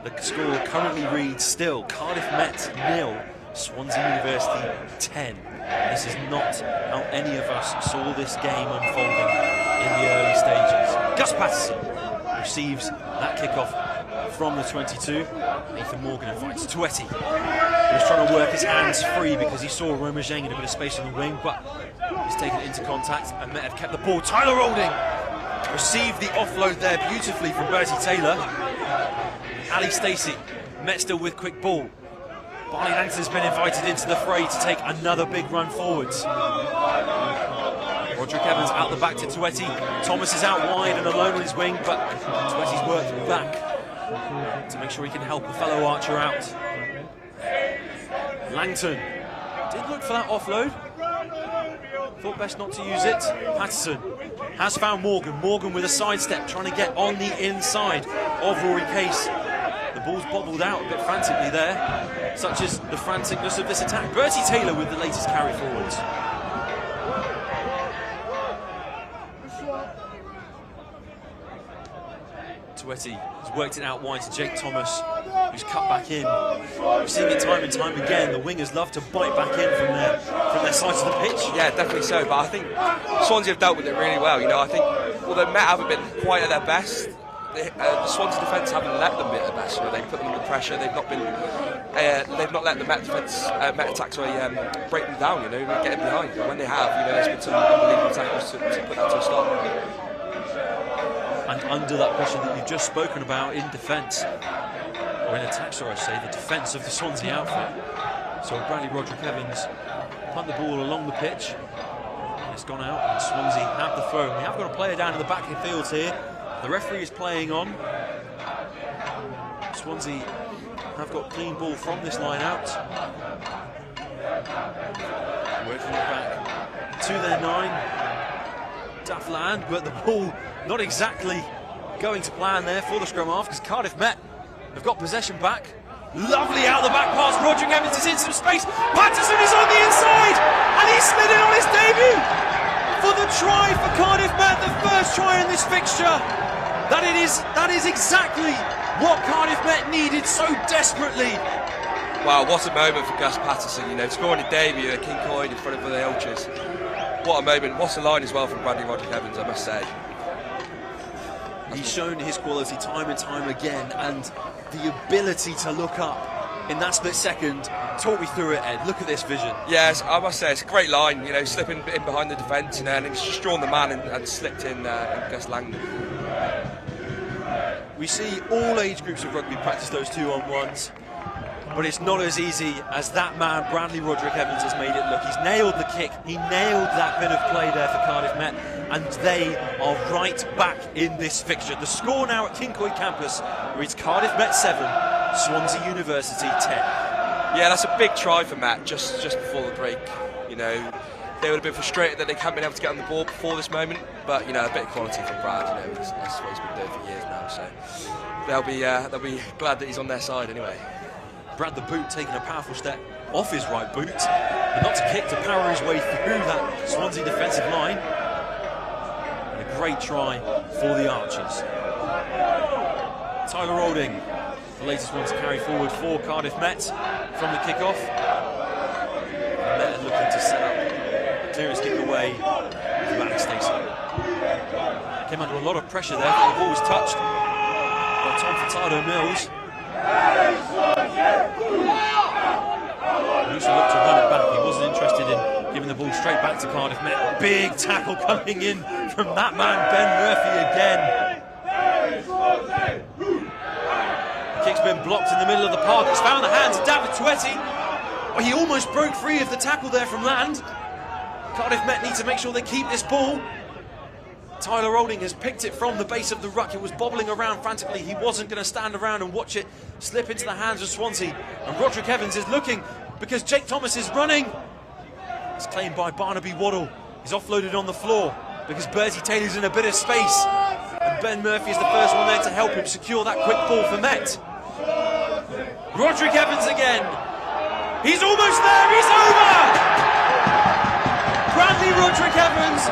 The score currently reads still Cardiff Met 0, Swansea University 10. This is not how any of us saw this game unfolding in the early stages. Gus Patterson receives that kickoff from the 22. Nathan Morgan invites Tueti. He was trying to work his hands free because he saw Roma Zheng in a bit of space on the wing, but he's taken it into contact and Met have kept the ball. Tyler Olding received the offload there beautifully from Bertie Taylor. Ali Stacey, Met still with quick ball. Barney Langton's been invited into the fray to take another big run forwards. Roderick-Evans out the back to Tueti. Thomas is out wide and alone on his wing, but Tueti's worked back to make sure he can help a fellow archer out. Langton did look for that offload. Thought best not to use it. Patterson has found Morgan. Morgan with a sidestep, trying to get on the inside of Rory Case. The ball's bobbled out a bit frantically there, such as the franticness of this attack. Bertie Taylor with the latest carry forwards. Tueti has worked it out wide to Jake Thomas, who's cut back in. We've seen it time and time again. The wingers love to bite back in from their sides of the pitch. Yeah, definitely so. But I think Swansea have dealt with it really well. You know, I think although Met haven't been quite at their best, the Swansea defence haven't let them be at their best. You know, they've put them under pressure. They've not let the Met defence, Met attacks break them down. You know, get them behind. And when they have, you know, there's been some unbelievable tackles to put that to a stop. And under that pressure that you've just spoken about in defence, or in attack, sorry, I say, the defence of the Swansea outfit. So Bradley Roderick-Evans punt the ball along the pitch. And it's gone out, and Swansea have the throw. We have got a player down in the back of the field here. The referee is playing on. Swansea have got clean ball from this line out. Working it back to their 9. Daft land, but the ball not exactly going to plan there for the scrum half, because Cardiff Met have got possession back. Lovely out the back pass. Roderick-Evans is in some space. Patterson is on the inside, and he's slid in on his debut for the try for Cardiff Met, the first try in this fixture. That is exactly what Cardiff Met needed so desperately. Wow, what a moment for Gus Patterson, you know, scoring a debut at Cyncoed in front of the ultras. What a moment, what a line as well from Bradley Roderick-Evans, I must say. He's shown his quality time and time again, and the ability to look up in that split second. Talk me through it, Ed. Look at this vision. Yes, I must say, it's a great line, you know, slipping in behind the defence, you know, and it's just drawn the man and slipped in Gus Langton. We see all age groups of rugby practice those 2-on-1s. But it's not as easy as that man, Bradley Roderick Evans, has made it look. He's nailed the kick. He nailed that bit of play there for Cardiff Met. And they are right back in this fixture. The score now at Cyncoed campus reads Cardiff Met 7, Swansea University 10. Yeah, that's a big try for Met just before the break. You know, they would have been frustrated that they haven't been able to get on the ball before this moment. But, you know, a bit of quality from Brad, you know, that's what he's been doing for years now. So they'll be glad that he's on their side anyway. Brad the Boot taking a powerful step off his right boot, but not to kick, to power his way through that Swansea defensive line. And a great try for the Archers. Tyler Olding, the latest one to carry forward for Cardiff Met from the kick-off. Met are looking to set up clearance kick away to Alex Stacey. Came under a lot of pressure there, but the ball was touched. Got time for Tado Mills. He also looked to run it back. He wasn't interested in giving the ball straight back to Cardiff Met. Big tackle coming in from that man, Ben Murphy again. The kick's been blocked in the middle of the park. It's found the hands of David Tuetti. Oh, he almost broke free of the tackle there from land. Cardiff Met need to make sure they keep this ball. Tyler Olding has picked it from the base of the ruck. It was bobbling around frantically. He wasn't going to stand around and watch it slip into the hands of Swansea. And Roderick Evans is looking because Jake Thomas is running. It's claimed by Barnaby Waddle. He's offloaded on the floor because Bertie Taylor's in a bit of space. And Ben Murphy is the first one there to help him secure that quick ball for Met. Roderick Evans again. He's almost there. He's over. Bradley Roderick Evans,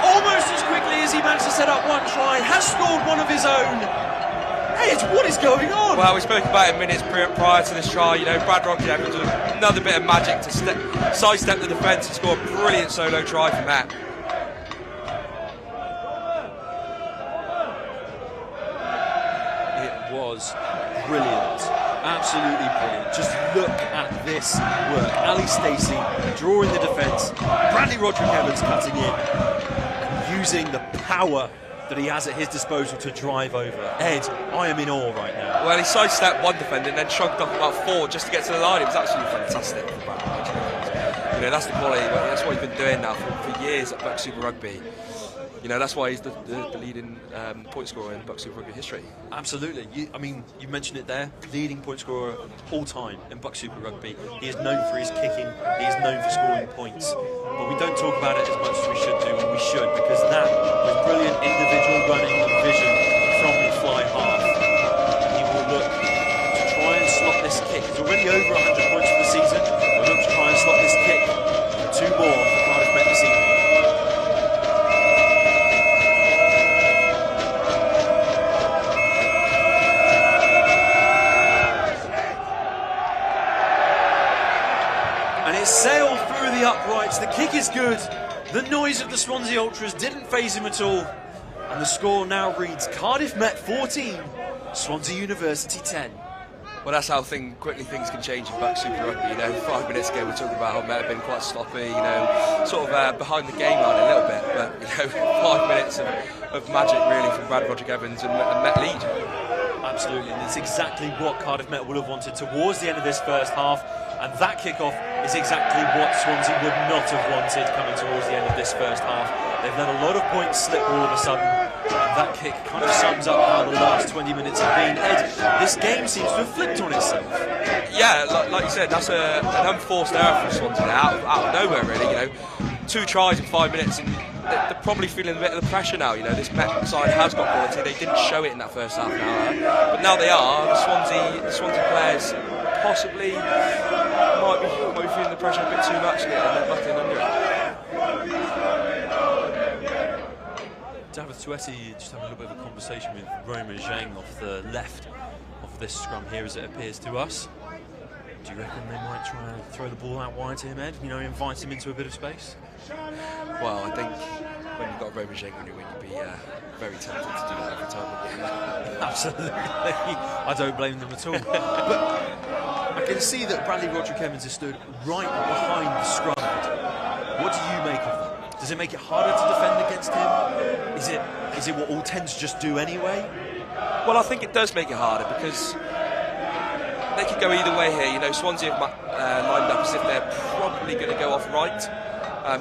almost as quickly as he managed to set up one try, has scored one of his own. Hey, what is going on? Well, we spoke about it minutes prior to this try. You know, Brad Roderick Evans with another bit of magic to sidestep the defence and score a brilliant solo try from Matt. It was brilliant. Absolutely brilliant. Just look at this work. Ali Stacey drawing the defence. Bradley Roderick Evans cutting in and using the power that he has at his disposal to drive over. Ed, I am in awe right now. Well, he sidestepped one defender and then shrugged off about four just to get to the line. It was absolutely fantastic for Bradley Roderick Evans. You know, that's the quality. That's what he's been doing now for years at BUCS Super Rugby. You know, that's why he's the leading point scorer in BUCS Super Rugby history. Absolutely. I mean, you mentioned it there. Leading point scorer all time in BUCS Super Rugby. He is known for his kicking. He is known for scoring points. But we don't talk about it as much as we should do, and we should, because that was brilliant individual running and vision from the fly half. He will look to try and slot this kick. He's already over 100 points for the season. He'll look to try and slot this kick for 2 more for Cardiff Met this evening. Sailed through the uprights. The kick is good. The noise of the Swansea Ultras didn't faze him at all. And the score now reads Cardiff Met 14, Swansea University 10. Well, that's how quickly things can change in BUCS Super Rugby. You know, 5 minutes ago we were talking about how Met have been quite sloppy, you know, sort of behind the game line a little bit. But, you know, 5 minutes of magic really from Brad Roderick Evans and Met lead. Absolutely, and it's exactly what Cardiff Met would have wanted towards the end of this first half. And that kick-off is exactly what Swansea would not have wanted coming towards the end of this first half. They've let a lot of points slip all of a sudden. And that kick kind of sums up how the last 20 minutes have been. Ed, this game seems to have flipped on itself. Yeah, like you said, that's an unforced error from Swansea out of nowhere, really. You know, 2 tries in 5 minutes, and they're probably feeling a bit of the pressure now. You know, this Met side has got quality. They didn't show it in that first half an hour, but now they are. The Swansea players possibly might be feeling the pressure a bit too much, and they're buckling under it. David Tuetti just having a little bit of a conversation with Romain Zheng off the left of this scrum here, as it appears to us. Do you reckon they might try and throw the ball out wide to him, Ed? You know, invite him into a bit of space? Well, I think when you've got Romain Zheng on your wing, you'd be very tempted to do that every time. Absolutely. I don't blame them at all. But I can see that Bradley Roderick Evans is stood right behind the scrum. What do you make of that? Does it make it harder to defend against him? Is it what all tends to just do anyway? Well, I think it does make it harder because they could go either way here. You know, Swansea have lined up as if they're probably going to go off right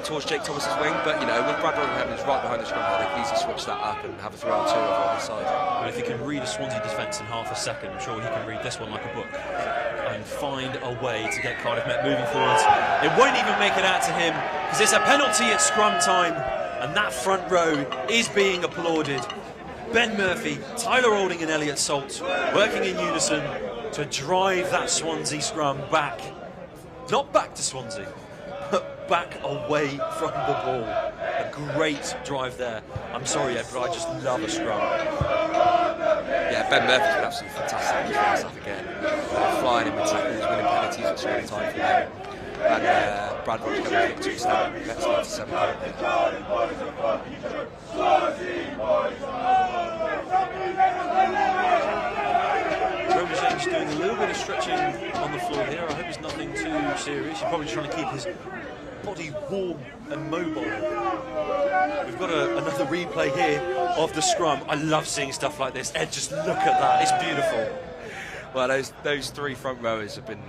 towards Jake Thomas's wing, but you know, with Brad Rodgers right behind the scrum, they can easily switch that up and have a 3-on-2 over on the side. Well, if he can read a Swansea defence in half a second, I'm sure he can read this one like a book and find a way to get Cardiff Met moving forwards. It won't even make it out to him because it's a penalty at scrum time, and that front row is being applauded. Ben Murphy, Tyler Olding and Elliot Salt working in unison to drive that Swansea scrum back. Not back to Swansea, but back away from the ball. A great drive there. I'm sorry, Ed, but I just love a scrum. Yeah, Ben Murphy's been absolutely fantastic in the first half again. Flying in with tackles, winning penalties at scoring time for them. And Brad Rodgers coming in to start. Let's lead to 7 Roma's doing a little bit of stretching on the floor here. I hope it's nothing too serious. He's probably trying to keep his body warm and mobile. We've got another replay here of the scrum. I love seeing stuff like this. Ed, just look at that. It's beautiful. Well, those 3 front rowers have been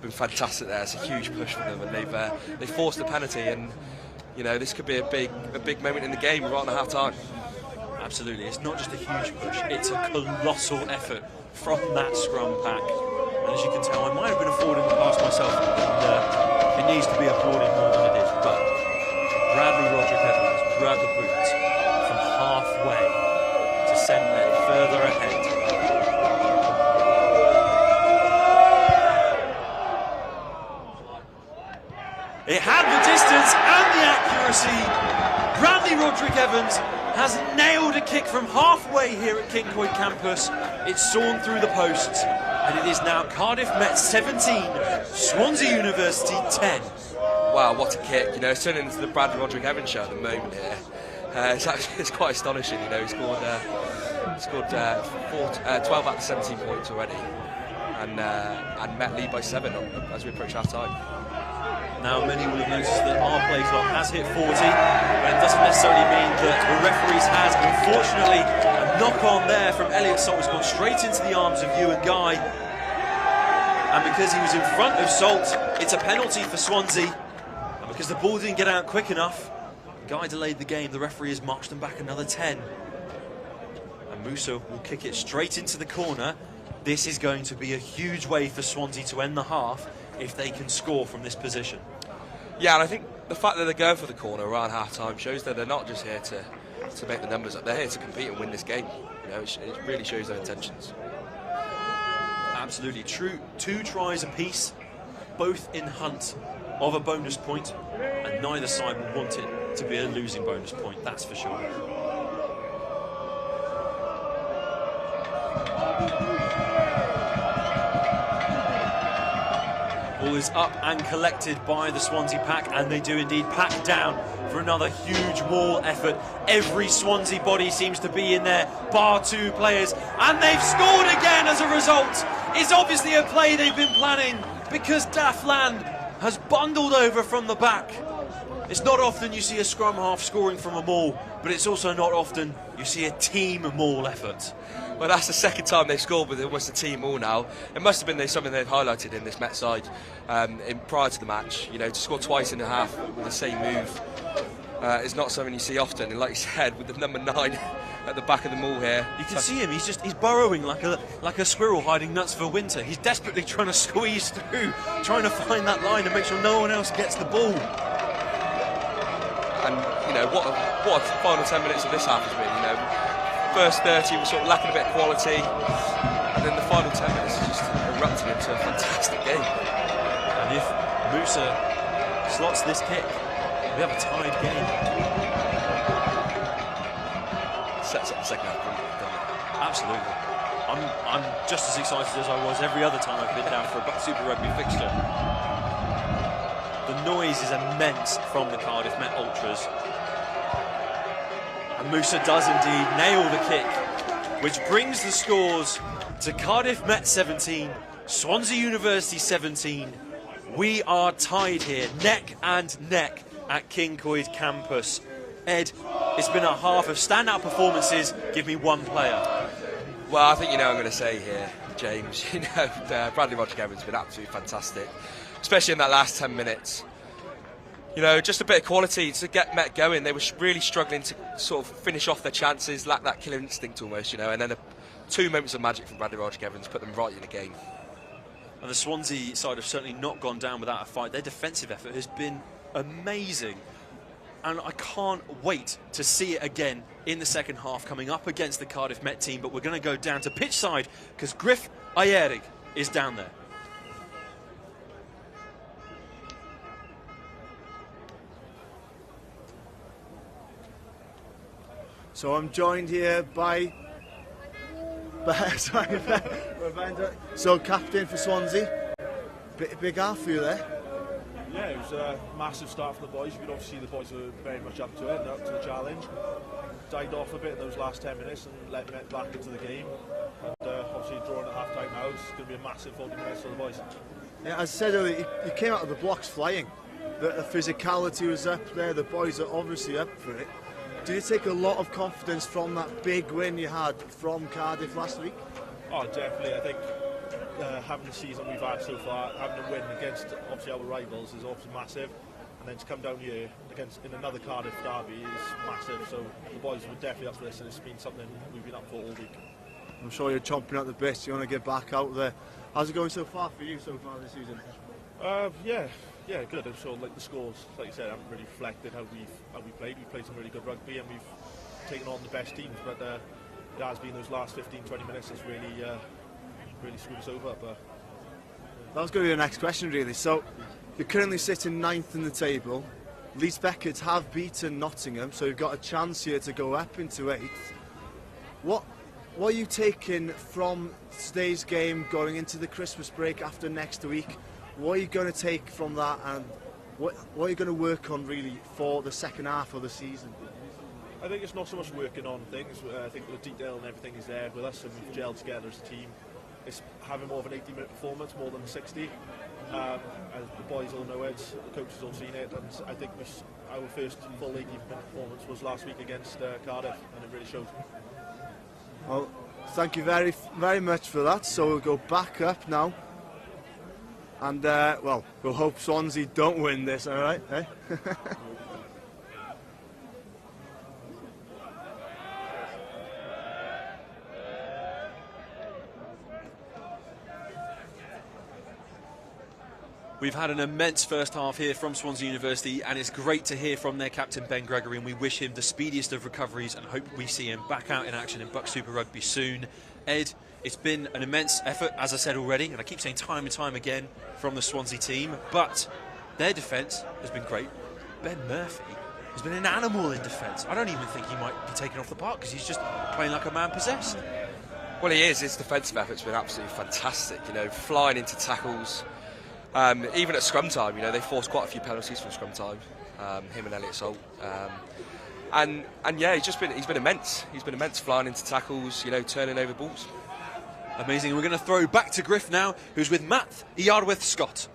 fantastic there. It's a huge push for them, and they've forced the penalty, and you know, this could be a big moment in the game right on half time. Absolutely, it's not just a huge push, it's a colossal effort from that scrum pack. And as you can tell, I might have been applauding the pass myself, and it needs to be applauded more than it is. But Bradley Roderick Evans grabbed the boot from halfway to send them further ahead. It had the distance and the accuracy. Bradley Roderick Evans has nailed a kick from halfway here at Cyncoed campus. It's sawn through the posts, and it is now Cardiff Met 17, Swansea University 10. Wow, what a kick. You know, it's turning into the Bradley Roderick Evans show at the moment here. It's quite astonishing, you know. He scored 12 out of 17 points already, and Met lead by 7 as we approach half time. Now, many will have noticed that our play clock has hit 40, but it doesn't necessarily mean that the referees has. Unfortunately, a knock-on there from Elliot Salt has gone straight into the arms of Ewan Guy. And because he was in front of Salt, it's a penalty for Swansea. And because the ball didn't get out quick enough, Guy delayed the game. The referee has marched them back another 10. And Musa will kick it straight into the corner. This is going to be a huge way for Swansea to end the half if they can score from this position. Yeah, and I think the fact that they're going for the corner around half-time shows that they're not just here to make the numbers up. They're here to compete and win this game. You know, it really shows their intentions. Absolutely true. 2 tries apiece, both in hunt of a bonus point, and neither side will want it to be a losing bonus point, that's for sure. Ball is up and collected by the Swansea pack, and they do indeed pack down for another huge wall effort. Every Swansea body seems to be in there, bar 2 players, and they've scored again as a result. It's obviously a play they've been planning, because Daft Land has bundled over from the back. It's not often you see a scrum half scoring from a maul, but it's also not often you see a team maul effort. Well, that's the second time they've scored with almost a team maul now. It must have been something they've highlighted in this Met side prior to the match. You know, to score twice in a half with the same move is not something you see often. And like you said, with the number 9 at the back of the maul here, you can see him. He's burrowing like a squirrel hiding nuts for winter. He's desperately trying to squeeze through, trying to find that line and make sure no one else gets the ball. And you know what a final 10 minutes of this half has been. You know, first 30 was sort of lacking a bit of quality, and then the final 10 minutes has just erupted into a fantastic game. And if Musa slots this kick, we have a tied game. Sets up the second half, doesn't it? Absolutely. I'm just as excited as I was every other time I've been down for a BUCS Super Rugby fixture. The noise is immense from the Cardiff Met Ultras. And Musa does indeed nail the kick, which brings the scores to Cardiff Met 17, Swansea University 17. We are tied here, neck and neck, at Cyncoed campus. Ed, it's been a half of standout performances. Give me one player. Well, I think you know what I'm going to say here. James. You know, Bradley Roger-Evans has been absolutely fantastic, especially in that last 10 minutes. You know, just a bit of quality to get Met going. They were really struggling to sort of finish off their chances, lack that killer instinct almost, you know, and then 2 moments of magic from Bradley Roger-Evans put them right in the game. And the Swansea side have certainly not gone down without a fight. Their defensive effort has been amazing. And I can't wait to see it again in the second half, coming up against the Cardiff Met team. But we're going to go down to pitch side because Griff Ayerig is down there. So I'm joined here by so captain for Swansea. Big half for you there. Yeah, it was a massive start for the boys. You could obviously see the boys were very much up to it, up to the challenge. Died off a bit in those last 10 minutes and let Met back into the game. And obviously drawing at half time now, it's going to be a massive 40 minutes for the boys. Yeah, as I said earlier, you came out of the blocks flying. The physicality was up there, the boys are obviously up for it. Do you take a lot of confidence from that big win you had from Cardiff last week? Oh, definitely. I think having the season we've had so far, having a win against obviously our rivals is obviously massive. And then to come down here in another Cardiff derby is massive. So the boys were definitely up for this, and it's been something we've been up for all week. I'm sure you're chomping at the bit. You want to get back out there. How's it going so far for you so far this season? Yeah, good. I'm sure like the scores, like you said, haven't really reflected how we played. We played some really good rugby and we've taken on the best teams, but it has been those last 15-20 minutes that's really screwed us over. But that was going to be the next question, really. So you're currently sitting 9th in the table. Leeds Beckett have beaten Nottingham, so you've got a chance here to go up into 8th. What are you taking from today's game going into the Christmas break after next week? What are you going to take from that, and what are you going to work on really for the second half of the season? I think it's not so much working on things. I think the detail and everything is there with us, and we've gelled together as a team. It's having more of an 80-minute performance more than 60. As the boys all know it, the coaches all seen it, and I think our first full 80-minute performance was last week against Cardiff, and it really showed. Well, thank you very, very much for that. So we'll go back up now. And, well, we'll hope Swansea don't win this, all right? Eh? We've had an immense first half here from Swansea University, and it's great to hear from their captain Ben Gregory, and we wish him the speediest of recoveries and hope we see him back out in action in BUCS Super Rugby soon. Ed, it's been an immense effort, as I said already, and I keep saying time and time again from the Swansea team, but their defence has been great. Ben Murphy has been an animal in defence. I don't even think he might be taken off the park because he's just playing like a man possessed. Well, he is. His defensive effort's been absolutely fantastic, you know, flying into tackles. Even at scrum time, you know, they forced quite a few penalties from scrum time, him and Elliot Salt. And yeah, he's been immense. He's been immense flying into tackles, you know, turning over balls. Amazing. We're going to throw back to Griff now, who's with Matt Iardwyth-Scott.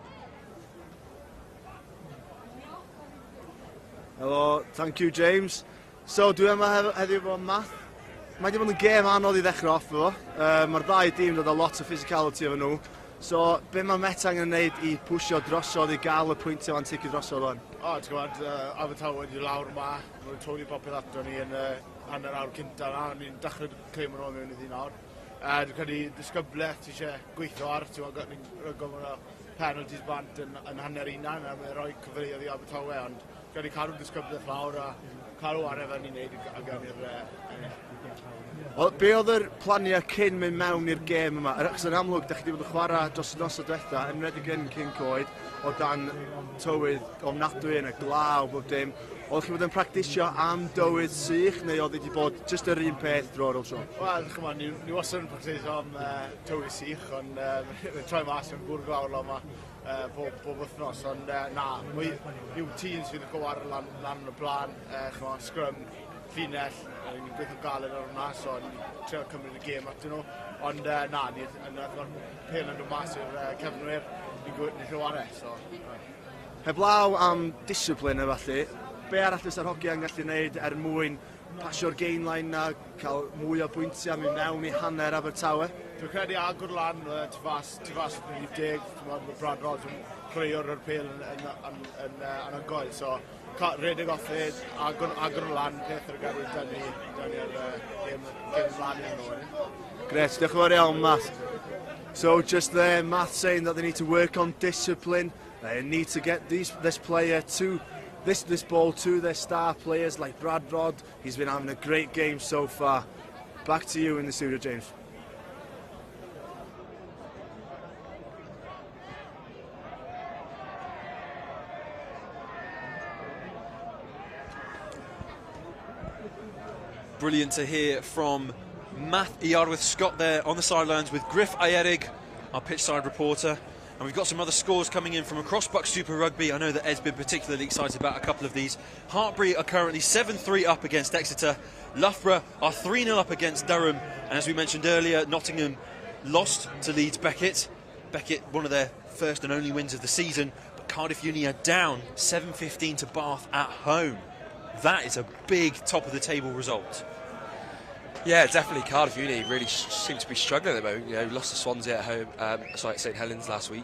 Hello, thank you, James. So, dwi yma heddiw efo Math. Mae wedi bod yn gêm anodd I ddechrau off efo. Mae'r ddau dîm dod â lot o physicality efo nhw. So, be mae Met angen gwneud I pwysio drosodd I gael y pwyntiau fan ticid drosodd o'n? O, ti'n gwybod, Abertawe wedi lawr yma, mae'n toni popeth ato ni yn hanner awr cynta na, ni'n dechrau cleim yn ôl mewn iddi nawr. Dwi'n credu disgybleth ti eisiau gweithio ar, ti'n gwybod, ni'n gofyn o penalties bant yn hanner unan, a mae'n rhoi cyfleoedd I Abertawe, ond credu cadw disgybleth lawr a cadw aref yn ei wneud a gan i'r Be oedd yr planiau cyn mynd mewn i'r gêm yma? Achos yn amlwg, da chi wedi bod yn chwarae dros y noson diwetha, yn redig yn Cyncoed, o dan tywydd ofnadwy yn y glaw, bob dim. Oedd chi bod yn practisio am dywydd sych, neu oedd wedi bod just yr un peth dro'r o'r tro? Wel, chymod, ni wastad yn practisio am tywydd sych, ond mae'n troi mas yn bwrdd glawr yma bob wythnos, ond na, yw tîm sydd yn gywar lan yn y blaen, chymod, scrum, llinell, ni'n gweithio galed ar hwnna, so ni'n trio cymryd y gêm atyn nhw. Ond na, ni'n pen yn dod mas i'r cefnwyr, ni'n llyware, so... Heblaw am discipline efallai, be arall ys yr hogi yn gallu gwneud mwyn pasio'r gain line na, cael mwy o bwyntiau, mynd mewn I hanner Abertawe? Dwi'n credu agor lan, tu fas rhif 10, mae Brad Rod yn creu'r pêl yn anhygoel, so redig off it, agor lan, peth ar gael dynnu'r gêm lan i'n nhw. Great, diolch yn fawr iawn, Matt. So just there, Matt saying that they need to work on discipline, they need to get this player to this ball to their star players like Brad Rod. He's been having a great game so far. Back to you in the studio, James. Brilliant to hear from Matt Iarwyth-Scott there on the sidelines with Griff Ayerig, our pitchside reporter. And we've got some other scores coming in from across BUCS Super Rugby. I know that Ed's been particularly excited about a couple of these. Hartbury are currently 7-3 up against Exeter. Loughborough are 3-0 up against Durham. And as we mentioned earlier, Nottingham lost to Leeds Beckett. Beckett, one of their first and only wins of the season. But Cardiff Uni are down 7-15 to Bath at home. That is a big top-of-the-table result. Yeah, definitely. Cardiff Uni really seem to be struggling at the moment. You know, lost to Swansea at home, St Helens last week,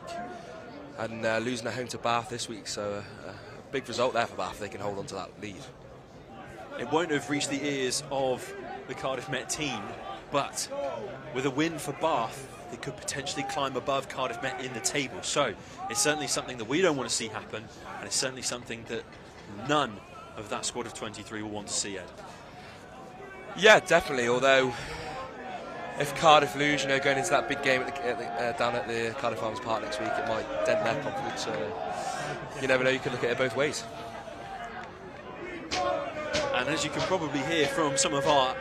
and losing at home to Bath this week. So a big result there for Bath. They can hold on to that lead. It won't have reached the ears of the Cardiff Met team, but with a win for Bath, they could potentially climb above Cardiff Met in the table. So it's certainly something that we don't want to see happen, and it's certainly something that none of that squad of 23 will want to see, Ed. Yeah, definitely. Although, if Cardiff lose, you know, going into that big game down at the Cardiff Arms Park next week, it might dent their confidence. So you never know. You can look at it both ways. And as you can probably hear from some of our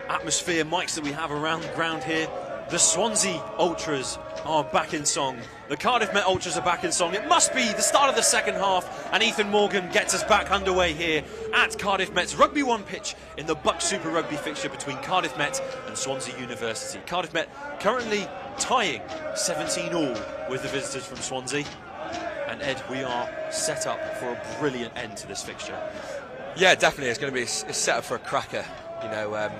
atmosphere mics that we have around the ground here, the Swansea Ultras are back in song. The Cardiff Met Ultras are back in song. It must be the start of the second half, and Ethan Morgan gets us back underway here at Cardiff Met's Rugby 1 pitch in the BUCS Super Rugby fixture between Cardiff Met and Swansea University. Cardiff Met currently tying 17-all with the visitors from Swansea. And Ed, we are set up for a brilliant end to this fixture. Yeah, definitely. It's going to be a set up for a cracker. You know,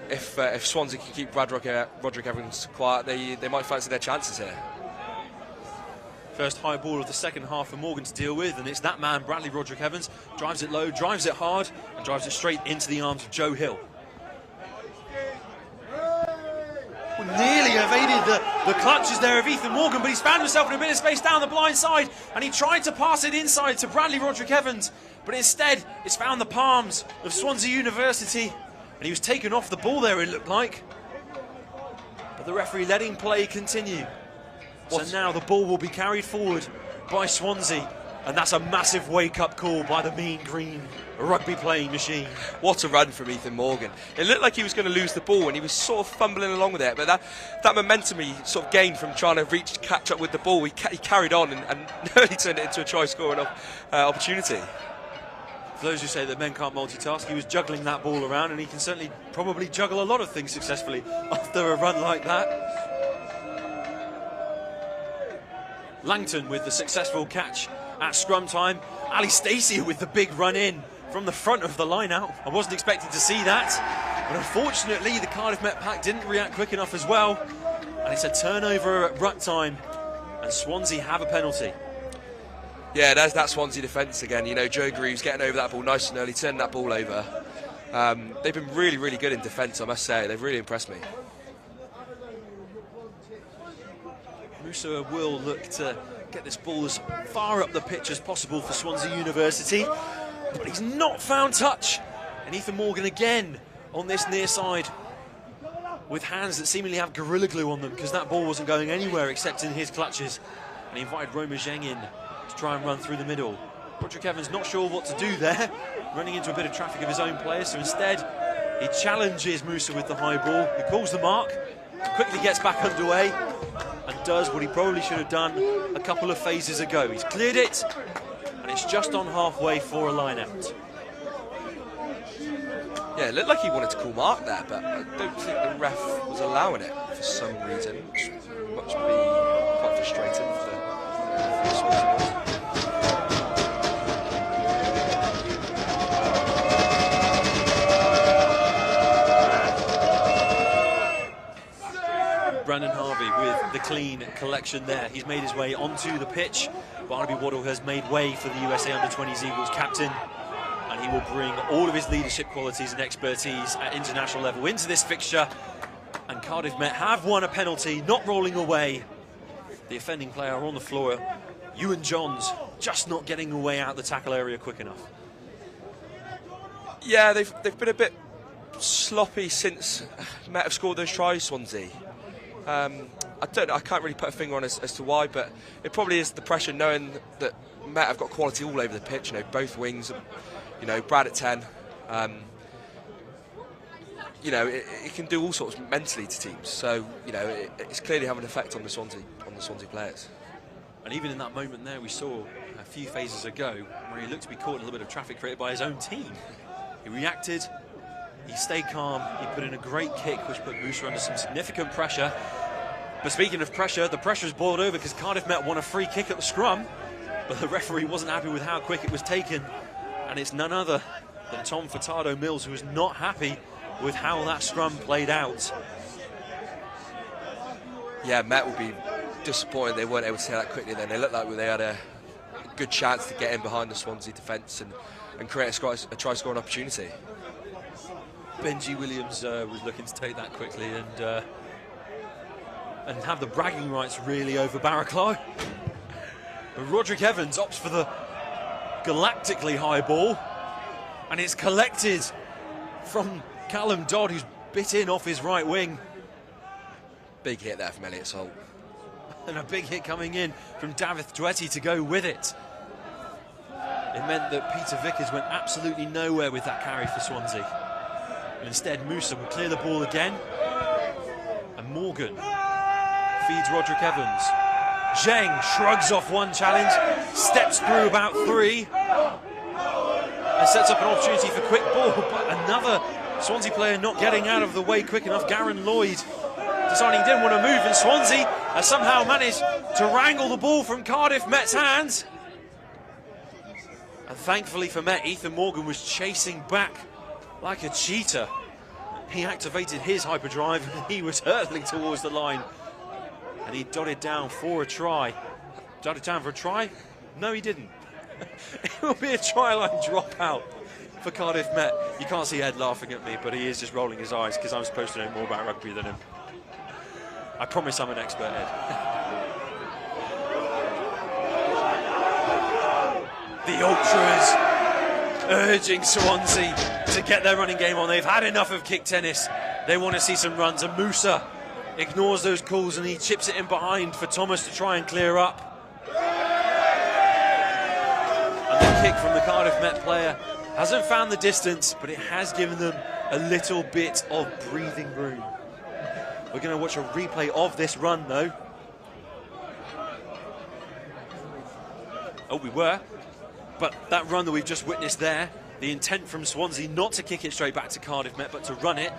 if Swansea can keep Roderick Evans quiet, they might fancy their chances here. First high ball of the second half for Morgan to deal with, and it's that man, Bradley Roderick Evans, drives it low, drives it hard, and drives it straight into the arms of Joe Hill. Nearly evaded the clutches there of Ethan Morgan, but he's found himself in a bit of space down the blind side, and he tried to pass it inside to Bradley Roderick Evans, but instead it's found the palms of Swansea University, and he was taken off the ball there, it looked like. But the referee letting play continue. So now the ball will be carried forward by Swansea, and that's a massive wake-up call by the mean green rugby playing machine. What a run from Ethan Morgan. It looked like he was going to lose the ball, and he was sort of fumbling along with it, but that momentum he sort of gained from trying to catch up with the ball, he carried on and nearly turned it into a try-scoring opportunity. For those who say that men can't multitask, he was juggling that ball around, and he can certainly probably juggle a lot of things successfully after a run like that. Langton with the successful catch at scrum time. Ali Stacey with the big run in from the front of the line out. I wasn't expecting to see that, but unfortunately the Cardiff Met pack didn't react quick enough as well, and it's a turnover at ruck time, and Swansea have a penalty. Yeah, there's that Swansea defence again. You know, Joe Greaves getting over that ball nice and early, turning that ball over. They've been really, really good in defence, I must say. They've really impressed me. Musa will look to get this ball as far up the pitch as possible for Swansea University, but he's not found touch. And Ethan Morgan again on this near side with hands that seemingly have Gorilla Glue on them, because that ball wasn't going anywhere except in his clutches. And he invited Roma Zheng in to try and run through the middle. Roderick Evans not sure what to do there, running into a bit of traffic of his own players, so instead he challenges Musa with the high ball. He calls the mark, quickly gets back underway, and does what he probably should have done a couple of phases ago. He's cleared it, and it's just on halfway for a line out. Yeah, it looked like he wanted to call mark there, but I don't think the ref was allowing it for some reason, which must be quite frustrating for the Swansea boys. clean collection there. He's made his way onto the pitch. Barnaby Waddle has made way for the USA Under-20s Eagles captain, and he will bring all of his leadership qualities and expertise at international level into this fixture. And Cardiff Met have won a penalty, not rolling away. The offending player on the floor, Ewan Johns, just not getting away out the tackle area quick enough. Yeah, they've been a bit sloppy since Met have scored those tries, Swansea. I can't really put a finger on as to why, but it probably is the pressure knowing that Met have got quality all over the pitch. You know, both wings. You know, Brad at 10. You know, it can do all sorts mentally to teams. So you know, it's clearly having an effect on the Swansea players. And even in that moment there, we saw a few phases ago where he looked to be caught in a little bit of traffic created by his own team. He reacted. He stayed calm. He put in a great kick, which put Musa under some significant pressure. But speaking of pressure, the pressure has boiled over because Cardiff Met won a free kick at the scrum, but the referee wasn't happy with how quick it was taken, and it's none other than Tom Furtado Mills who is not happy with how that scrum played out. Yeah, Met will be disappointed they weren't able to say that quickly then. They looked like they had a good chance to get in behind the Swansea defence and create a try-scoring opportunity. Benji Williams was looking to take that quickly and have the bragging rights really over Barraclough. But Roderick Evans opts for the galactically high ball, and it's collected from Callum Dodd, who's bit in off his right wing. Big hit there from Elliot Salt. And a big hit coming in from Davith Dwetty to go with it. It meant that Peter Vickers went absolutely nowhere with that carry for Swansea. And instead, Musa will clear the ball again. And Morgan feeds Roderick Evans. Zheng shrugs off one challenge, steps through about 3, and sets up an opportunity for quick ball. But another Swansea player not getting out of the way quick enough. Garen Lloyd deciding he didn't want to move, and Swansea has somehow managed to wrangle the ball from Cardiff Met's hands. And thankfully for Met, Ethan Morgan was chasing back like a cheetah. He activated his hyperdrive and he was hurtling towards the line. And he dotted down for a try. Dotted down for a try? No, he didn't. It will be a try line dropout for Cardiff Met. You can't see Ed laughing at me, but he is just rolling his eyes because I'm supposed to know more about rugby than him. I promise I'm an expert, Ed. The Ultras urging Swansea to get their running game on. They've had enough of kick tennis. They want to see some runs, and Musa ignores those calls and he chips it in behind for Thomas to try and clear up. And the kick from the Cardiff Met player hasn't found the distance, but it has given them a little bit of breathing room. We're going to watch a replay of this run, though. Oh, we were. But that run that we've just witnessed there, the intent from Swansea not to kick it straight back to Cardiff Met, but to run it,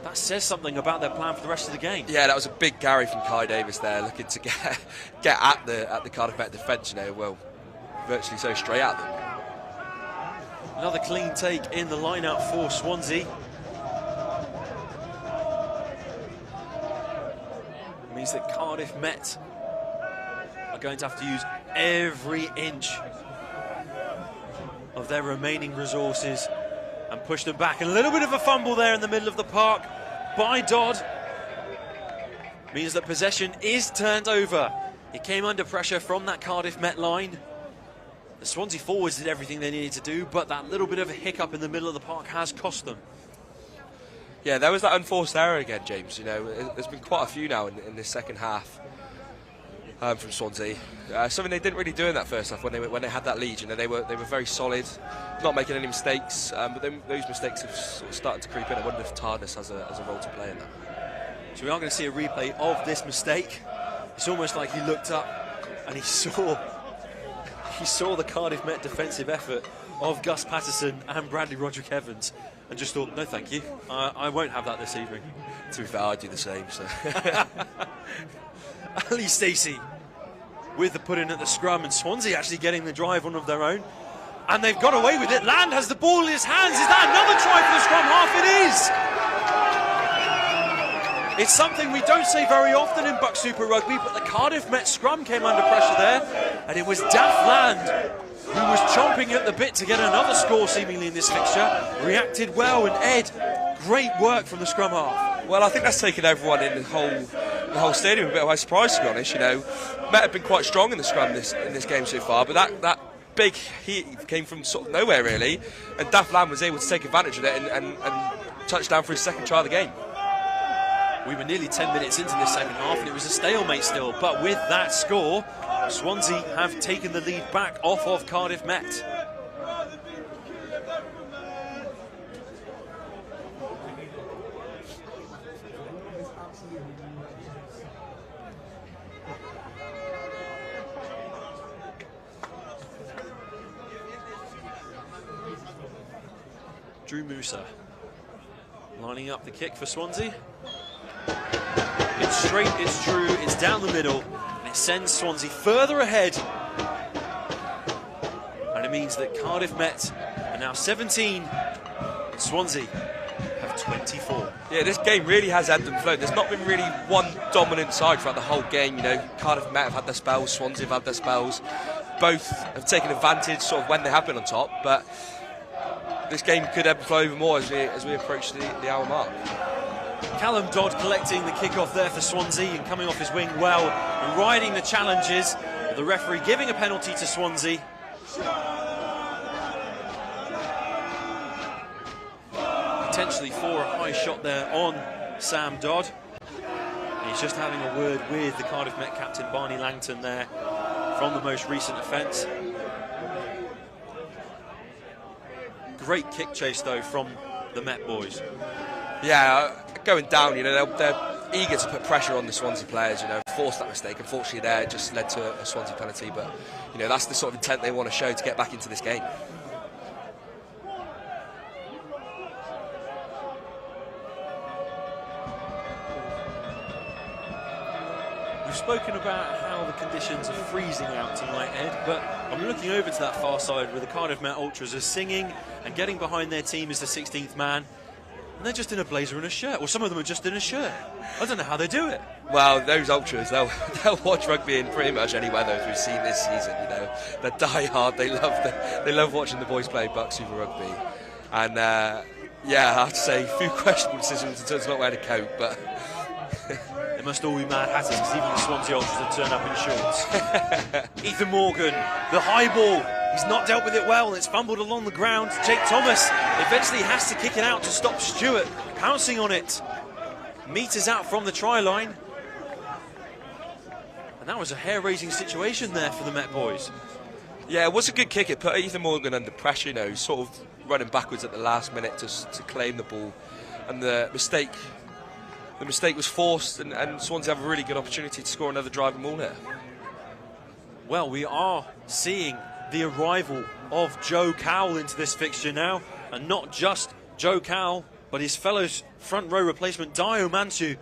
that says something about their plan for the rest of the game. Yeah, that was a big Gary from Kai Davis there, looking to get at the Cardiff Met defence, you know, well, virtually so straight at them. Another clean take in the line-out for Swansea. Means that Cardiff Met are going to have to use every inch of their remaining resources and push them back. And a little bit of a fumble there in the middle of the park by Dodd means that possession is turned over. He came under pressure from that Cardiff Met line. The Swansea forwards did everything they needed to do, but that little bit of a hiccup in the middle of the park has cost them. Yeah, there was that unforced error again, James. You know, there's been quite a few now in this second half from Swansea. Something they didn't really do in that first half when they had that lead. You know, they were very solid, not making any mistakes. But then those mistakes have sort of started to creep in. I wonder if tiredness has a role to play in that. So we are going to see a replay of this mistake. It's almost like he looked up and he saw the Cardiff Met defensive effort of Gus Patterson and Bradley Roderick Evans, and just thought, no thank you, I won't have that this evening. To be fair, I'd do the same. So. Ali Stacey with the put in at the scrum, and Swansea actually getting the drive on of their own, and they've got away with it. Land has the ball in his hands. Is that another try for the scrum half? It is. It's something we don't say very often in BUCS Super Rugby, but the Cardiff Met scrum came under pressure there, and it was Daft Land who was chomping at the bit to get another score seemingly in this fixture. Reacted well, and Ed, great work from the scrum half. Well, I think that's taken everyone in the whole stadium a bit by surprise, to be honest. You know, Met have been quite strong in the scrum in this game so far, but that big heat came from sort of nowhere really, and Daft Land was able to take advantage of it and touch down for his second try of the game. We were nearly 10 minutes into this second half, and it was a stalemate still, but with that score, Swansea have taken the lead back off of Cardiff Met. Drew Musa lining up the kick for Swansea. It's straight, it's true, it's down the middle, and it sends Swansea further ahead. And it means that Cardiff Met are now 17, and Swansea have 24. Yeah, this game really has ebbed and flowed. There's not been really one dominant side throughout the whole game. You know, Cardiff Met have had their spells, Swansea have had their spells. Both have taken advantage sort of when they have been on top, but this game could ebb and flow even more as we approach the hour mark. Callum Dodd collecting the kick-off there for Swansea and coming off his wing well and riding the challenges. The referee giving a penalty to Swansea. Potentially for a high shot there on Sam Dodd. And he's just having a word with the Cardiff Met captain Barney Langton there from the most recent offence. Great kick chase though from the Met boys. Yeah, going down, you know, they're eager to put pressure on the Swansea players, you know, force that mistake. Unfortunately there, it just led to a Swansea penalty, but, you know, that's the sort of intent they want to show to get back into this game. We've spoken about how the conditions are freezing out tonight, Ed, but I'm looking over to that far side where the Cardiff Met Ultras are singing and getting behind their team as the 16th man. And they're just in a blazer and a shirt. Or some of them are just in a shirt. I don't know how they do it. Well, those ultras, they'll watch rugby in pretty much any weather, as we've seen this season. You know, they're die-hard. They love watching the boys play BUCS Super Rugby. And yeah, I have to say, a few questionable decisions in terms of not wearing a coat, but they must all be mad hatters, because even the Swansea Ultras have turned up in shorts. Ethan Morgan, the high ball. He's not dealt with it well, and it's fumbled along the ground. Jake Thomas eventually has to kick it out to stop Stewart pouncing on it. Meters out from the try line. And that was a hair-raising situation there for the Met boys. Yeah, it was a good kick. It put Ethan Morgan under pressure, you know, sort of running backwards at the last minute to claim the ball. And the mistake was forced, and Swansea have a really good opportunity to score another driving ball here. Well, we are seeing the arrival of Joe Cowell into this fixture now, and not just Joe Cowell, but his fellow's front row replacement Dio Mantu.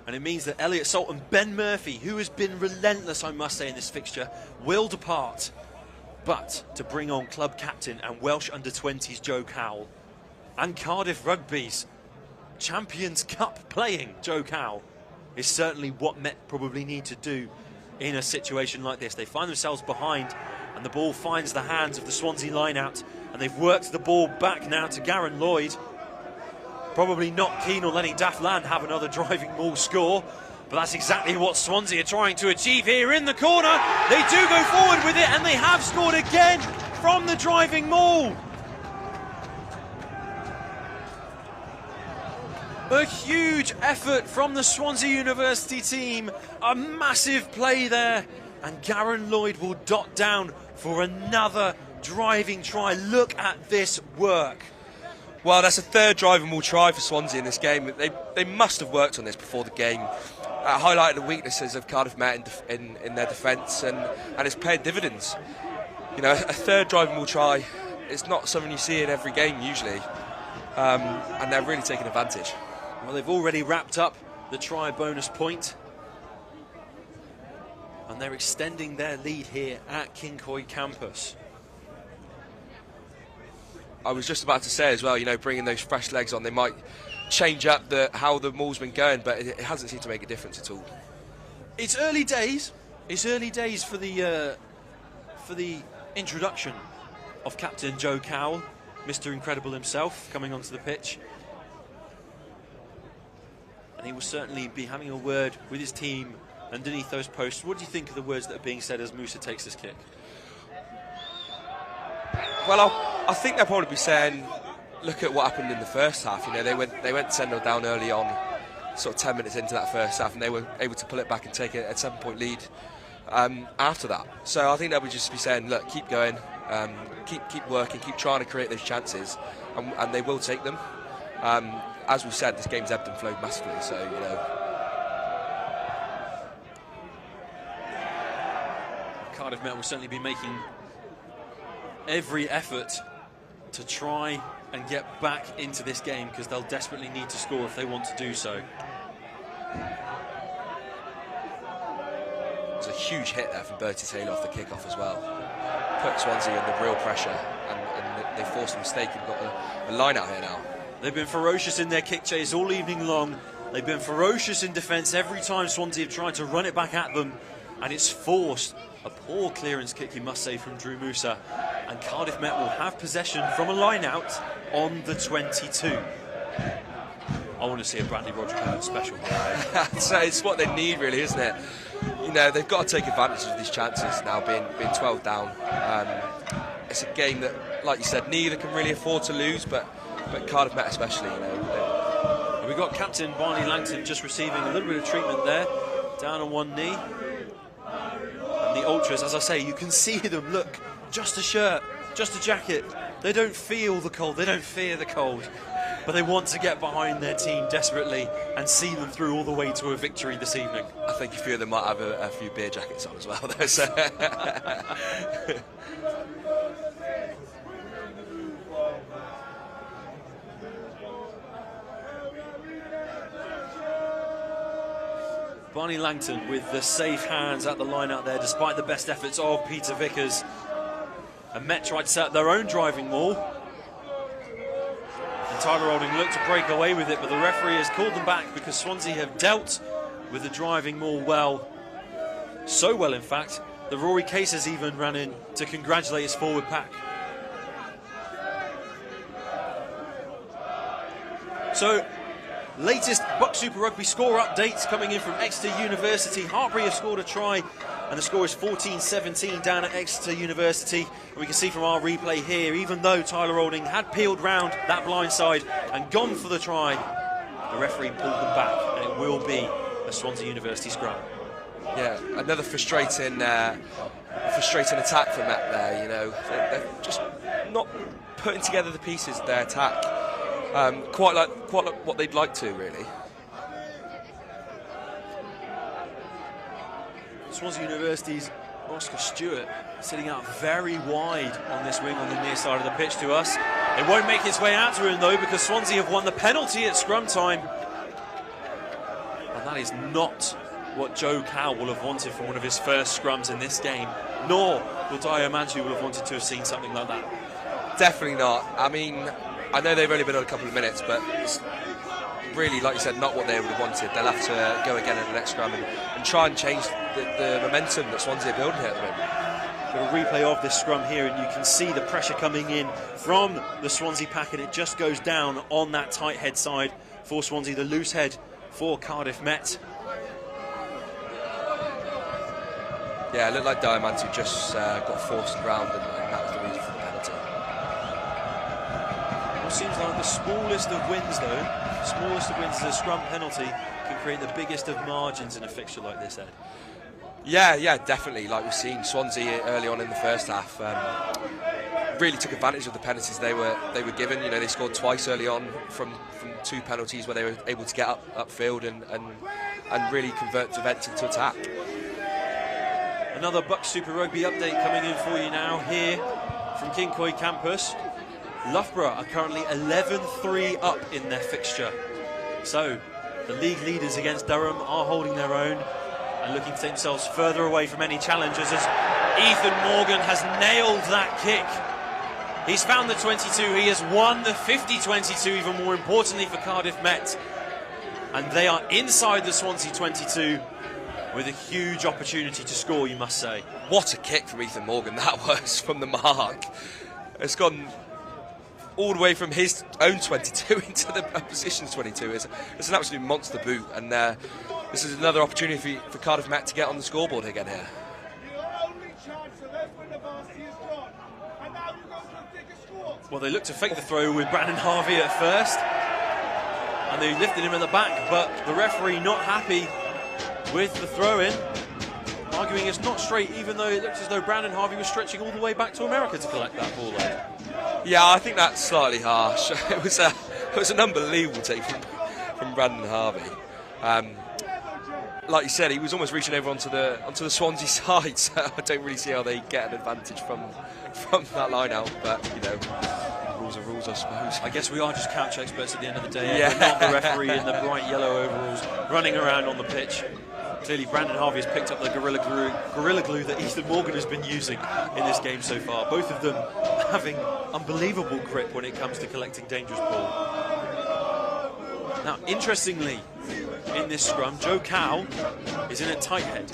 And it means that Elliot Salt and Ben Murphy, who has been relentless, I must say, in this fixture, will depart. But to bring on club captain and Welsh under-20s Joe Cowell, and Cardiff Rugby's Champions Cup playing Joe Cowell, is certainly what Met probably need to do in a situation like this. They find themselves behind, and the ball finds the hands of the Swansea line-out, and they've worked the ball back now to Garen Lloyd. Probably not keen on letting Daft Land have another driving maul score, but that's exactly what Swansea are trying to achieve here in the corner. They do go forward with it, and they have scored again from the driving maul. A huge effort from the Swansea University team, a massive play there, and Garen Lloyd will dot down for another driving try. Look at this work. Well, that's a third driving maul try for Swansea in this game. They must have worked on this before the game. Highlighted the weaknesses of Cardiff Met in their defence, and it's paid dividends. You know, a third driving maul try is not something you see in every game usually, and they're really taking advantage. Well, they've already wrapped up the try bonus point, and they're extending their lead here at Cyncoed campus. I was just about to say as well, you know, bringing those fresh legs on, they might change up how the maul's been going, but it hasn't seemed to make a difference at all. It's early days. It's early days for the introduction of Captain Joe Cowell, Mr. Incredible himself, coming onto the pitch. And he will certainly be having a word with his team underneath those posts. What do you think of the words that are being said as Musa takes this kick? Well, I think they'll probably be saying, look at what happened in the first half. You know, they went 10-0 down early on, sort of 10 minutes into that first half, and they were able to pull it back and take a 7-point lead after that. So I think they'll just be saying, look, keep going, keep working, keep trying to create those chances, and they will take them. As we've said, this game's ebbed and flowed massively, so, you know. Cardiff Met will certainly be making every effort to try and get back into this game, because they'll desperately need to score if they want to do so. There's a huge hit there from Bertie Taylor off the kick-off as well. Put Swansea under real pressure, and they forced a mistake and got a line out here now. They've been ferocious in their kick chase all evening long. They've been ferocious in defence every time Swansea have tried to run it back at them, and it's forced a poor clearance kick, you must say, from Drew Musa. And Cardiff Met will have possession from a line-out on the 22. I want to see a Bradley Roger special. So it's what they need, really, isn't it? You know, they've got to take advantage of these chances now, being 12 down. It's a game that, like you said, neither can really afford to lose, but Cardiff Met especially, you know. We've got Captain Barney Langton just receiving a little bit of treatment there, down on one knee. And the Ultras, as I say, you can see them, look, just a shirt, just a jacket. They don't feel the cold, they don't fear the cold, but they want to get behind their team desperately and see them through all the way to a victory this evening. I think a few of them might have a few beer jackets on as well, though. So. Barney Langton with the safe hands at the line out there, despite the best efforts of Peter Vickers. And Met tried to set up their own driving maul. And Tyler Olding looked to break away with it, but the referee has called them back because Swansea have dealt with the driving maul well. So well, in fact, that Rory Case has even ran in to congratulate his forward pack. So, latest BUCS Super Rugby score updates coming in from Exeter University. Hartbury have scored a try, and the score is 14-17 down at Exeter University. And we can see from our replay here, even though Tyler Olding had peeled round that blind side and gone for the try, the referee pulled them back, and it will be a Swansea University scrum. Yeah, another frustrating attack from Met there. You know, they're just not putting together the pieces of their attack. Quite like what they'd like to, really. Swansea University's Oscar Stewart sitting out very wide on this wing on the near side of the pitch to us. It won't make its way out to him, though, because Swansea have won the penalty at scrum time. And that is not what Joe Cowell will have wanted from one of his first scrums in this game, nor will Dio Manchu will have wanted to have seen something like that. Definitely not. I mean, I know they've only been on a couple of minutes, but it's really, like you said, not what they would have wanted. They'll have to go again in the next scrum and try and change the momentum that Swansea are building here at the moment. Got a replay of this scrum here, and you can see the pressure coming in from the Swansea pack, and it just goes down on that tight head side for Swansea, the loose head for Cardiff Met. Yeah, it looked like Diamanti just got forced around, and that was the reason for the penalty. It seems like the smallest of wins, though, smallest of wins as a scrum penalty can create the biggest of margins in a fixture like this, Ed. Yeah, definitely. Like we've seen, Swansea early on in the first half really took advantage of the penalties they were given. You know, they scored twice early on from two penalties where they were able to get upfield and really convert events into attack. Another BUCS Super Rugby update coming in for you now here from Cyncoed campus. Loughborough are currently 11-3 up in their fixture. So the league leaders against Durham are holding their own and looking to take themselves further away from any challengers, as Ethan Morgan has nailed that kick He's found the 22. He has won the 50-22, even more importantly for Cardiff Met. And they are inside the Swansea 22 with a huge opportunity to score, you must say. What a kick from Ethan Morgan that was from the mark. It's gone all the way from his own 22 into the opposition's 22. It's an absolute monster boot, and this is another opportunity for Cardiff Met to get on the scoreboard again here. Well, they looked to fake the throw with Brandon Harvey at first, and they lifted him at the back, but the referee not happy with the throw-in, arguing it's not straight, even though it looks as though Brandon Harvey was stretching all the way back to America to collect that ball. Yeah, I think that's slightly harsh. It was an unbelievable take from Brandon Harvey. Like you said, he was almost reaching over onto the Swansea side, so I don't really see how they get an advantage from that line out. But you know, rules are rules, I suppose. I guess we are just couch experts at the end of the day. Yeah. We're not the referee in the bright yellow overalls running around on the pitch. Clearly, Brandon Harvey has picked up the gorilla glue that Ethan Morgan has been using in this game so far. Both of them having unbelievable grip when it comes to collecting dangerous ball. Now, interestingly, in this scrum, Joe Cowell is in a tight head.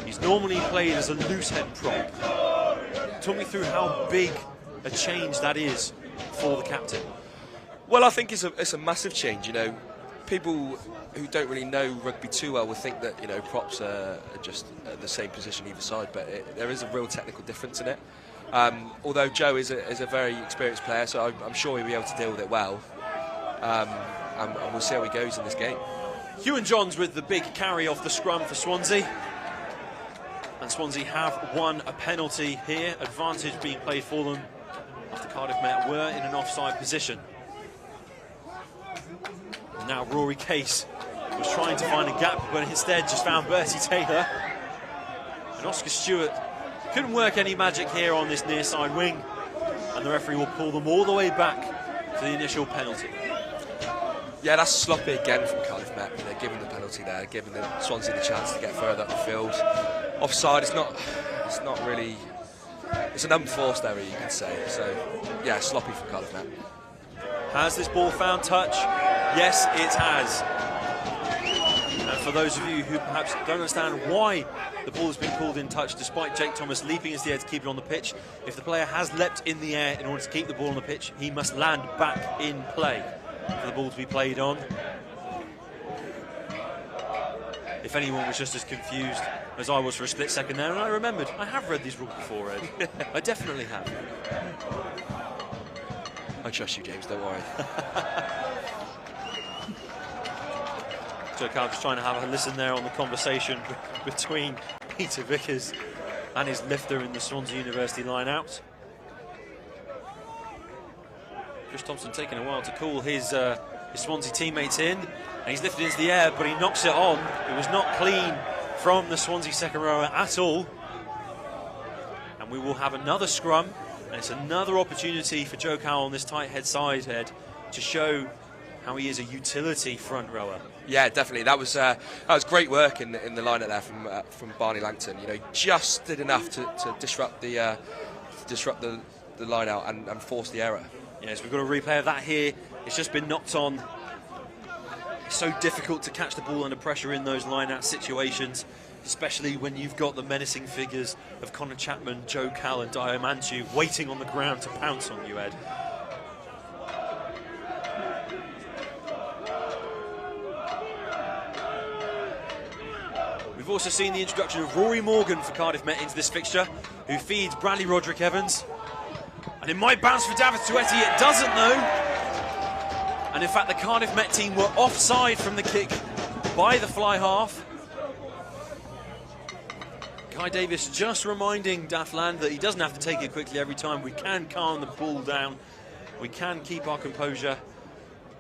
He's normally played as a loose head prop. Talk me through how big a change that is for the captain. Well, I think it's a massive change. You know, people who don't really know rugby too well will think that, you know, props are just the same position either side, but there is a real technical difference in it. Although Joe is a very experienced player, so I'm sure he'll be able to deal with it well. And we'll see how he goes in this game. Hugh and Johns with the big carry off the scrum for Swansea. And Swansea have won a penalty here. Advantage being played for them after Cardiff Met were in an offside position. Now Rory Case was trying to find a gap, but instead just found Bertie Taylor. And Oscar Stewart couldn't work any magic here on this near side wing. And the referee will pull them all the way back to the initial penalty. Yeah, that's sloppy again from Cardiff Met. They're giving the penalty there, giving the Swansea the chance to get further up the field. Offside, it's not really, it's an unforced error, you could say. So, yeah, sloppy from Cardiff Met. Has this ball found touch? Yes, it has. And for those of you who perhaps don't understand why the ball has been called in touch, despite Jake Thomas leaping into the air to keep it on the pitch, if the player has leapt in the air in order to keep the ball on the pitch, he must land back in play for the ball to be played on. If anyone was just as confused as I was for a split second there, and I remembered, I have read these rules before, Ed. I definitely have. I trust you, James, don't worry. Joe Cowell just trying to have a listen there on the conversation between Peter Vickers and his lifter in the Swansea University line-out. Chris Thompson taking a while to call his Swansea teammates in, and he's lifted into the air, but he knocks it on. It was not clean from the Swansea second rower at all. And we will have another scrum, and it's another opportunity for Joe Cowell on this tight head side head to show how he is a utility front rower. Yeah, definitely. That was great work in the lineup there from Barney Langton. You know, just did enough to disrupt the line out and force the error. Yes, we've got a replay of that here. It's just been knocked on. It's so difficult to catch the ball under pressure in those line-out situations, especially when you've got the menacing figures of Connor Chapman, Joe Cowell and Dio Manchu waiting on the ground to pounce on you, Ed. We've also seen the introduction of Rory Morgan for Cardiff Met into this fixture, who feeds Bradley Roderick Evans. And it might bounce for David Tueti, it doesn't though. And in fact the Cardiff Met team were offside from the kick by the fly half. Guy Davis just reminding Daffland that he doesn't have to take it quickly every time. We can calm the ball down, we can keep our composure,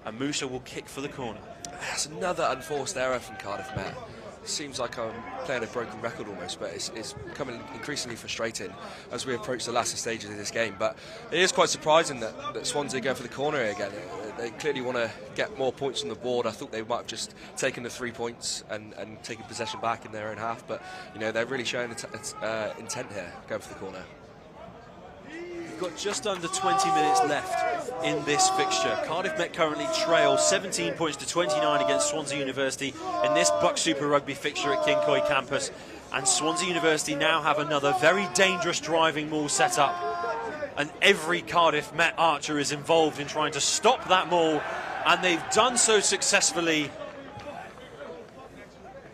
and Musa will kick for the corner. That's another unforced error from Cardiff Met. Seems like I'm playing a broken record almost, but it's becoming increasingly frustrating as we approach the latter stages of this game. But it is quite surprising that Swansea go for the corner again. They clearly want to get more points on the board. I thought they might have just taken the 3 points and taken possession back in their own half, but you know, they're really showing intent here, going for the corner. We've got just under 20 minutes left in this fixture. Cardiff Met currently trail 17 points to 29 against Swansea University in this BUCS Super Rugby fixture at Cyncoed campus. And Swansea University now have another very dangerous driving maul set up. And every Cardiff Met archer is involved in trying to stop that maul. And they've done so successfully.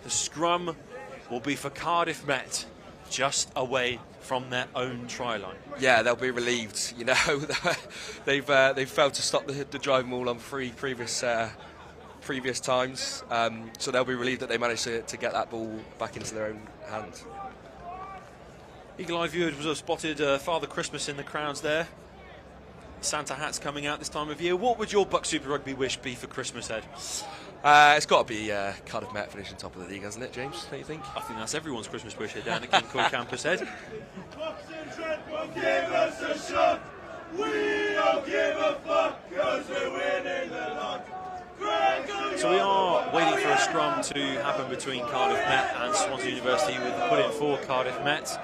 The scrum will be for Cardiff Met, just away from their own try line. Yeah, they'll be relieved. You know, they've failed to stop the driving maul on 3 previous times, so they'll be relieved that they managed to get that ball back into their own hands. Eagle Eye viewers will have spotted Father Christmas in the crowds there. Santa hats coming out this time of year. What would your BUCS Super Rugby wish be for Christmas, Ed? It's got to be Cardiff Met finishing top of the league, hasn't it, James? Don't you think? I think that's everyone's Christmas wish here down at Cyncoed campus, Ed. Give us a shot. We don't give a fuck because we're winning the lot. So we are waiting for a scrum to happen between Cardiff Met and Swansea University with the put in for Cardiff Met.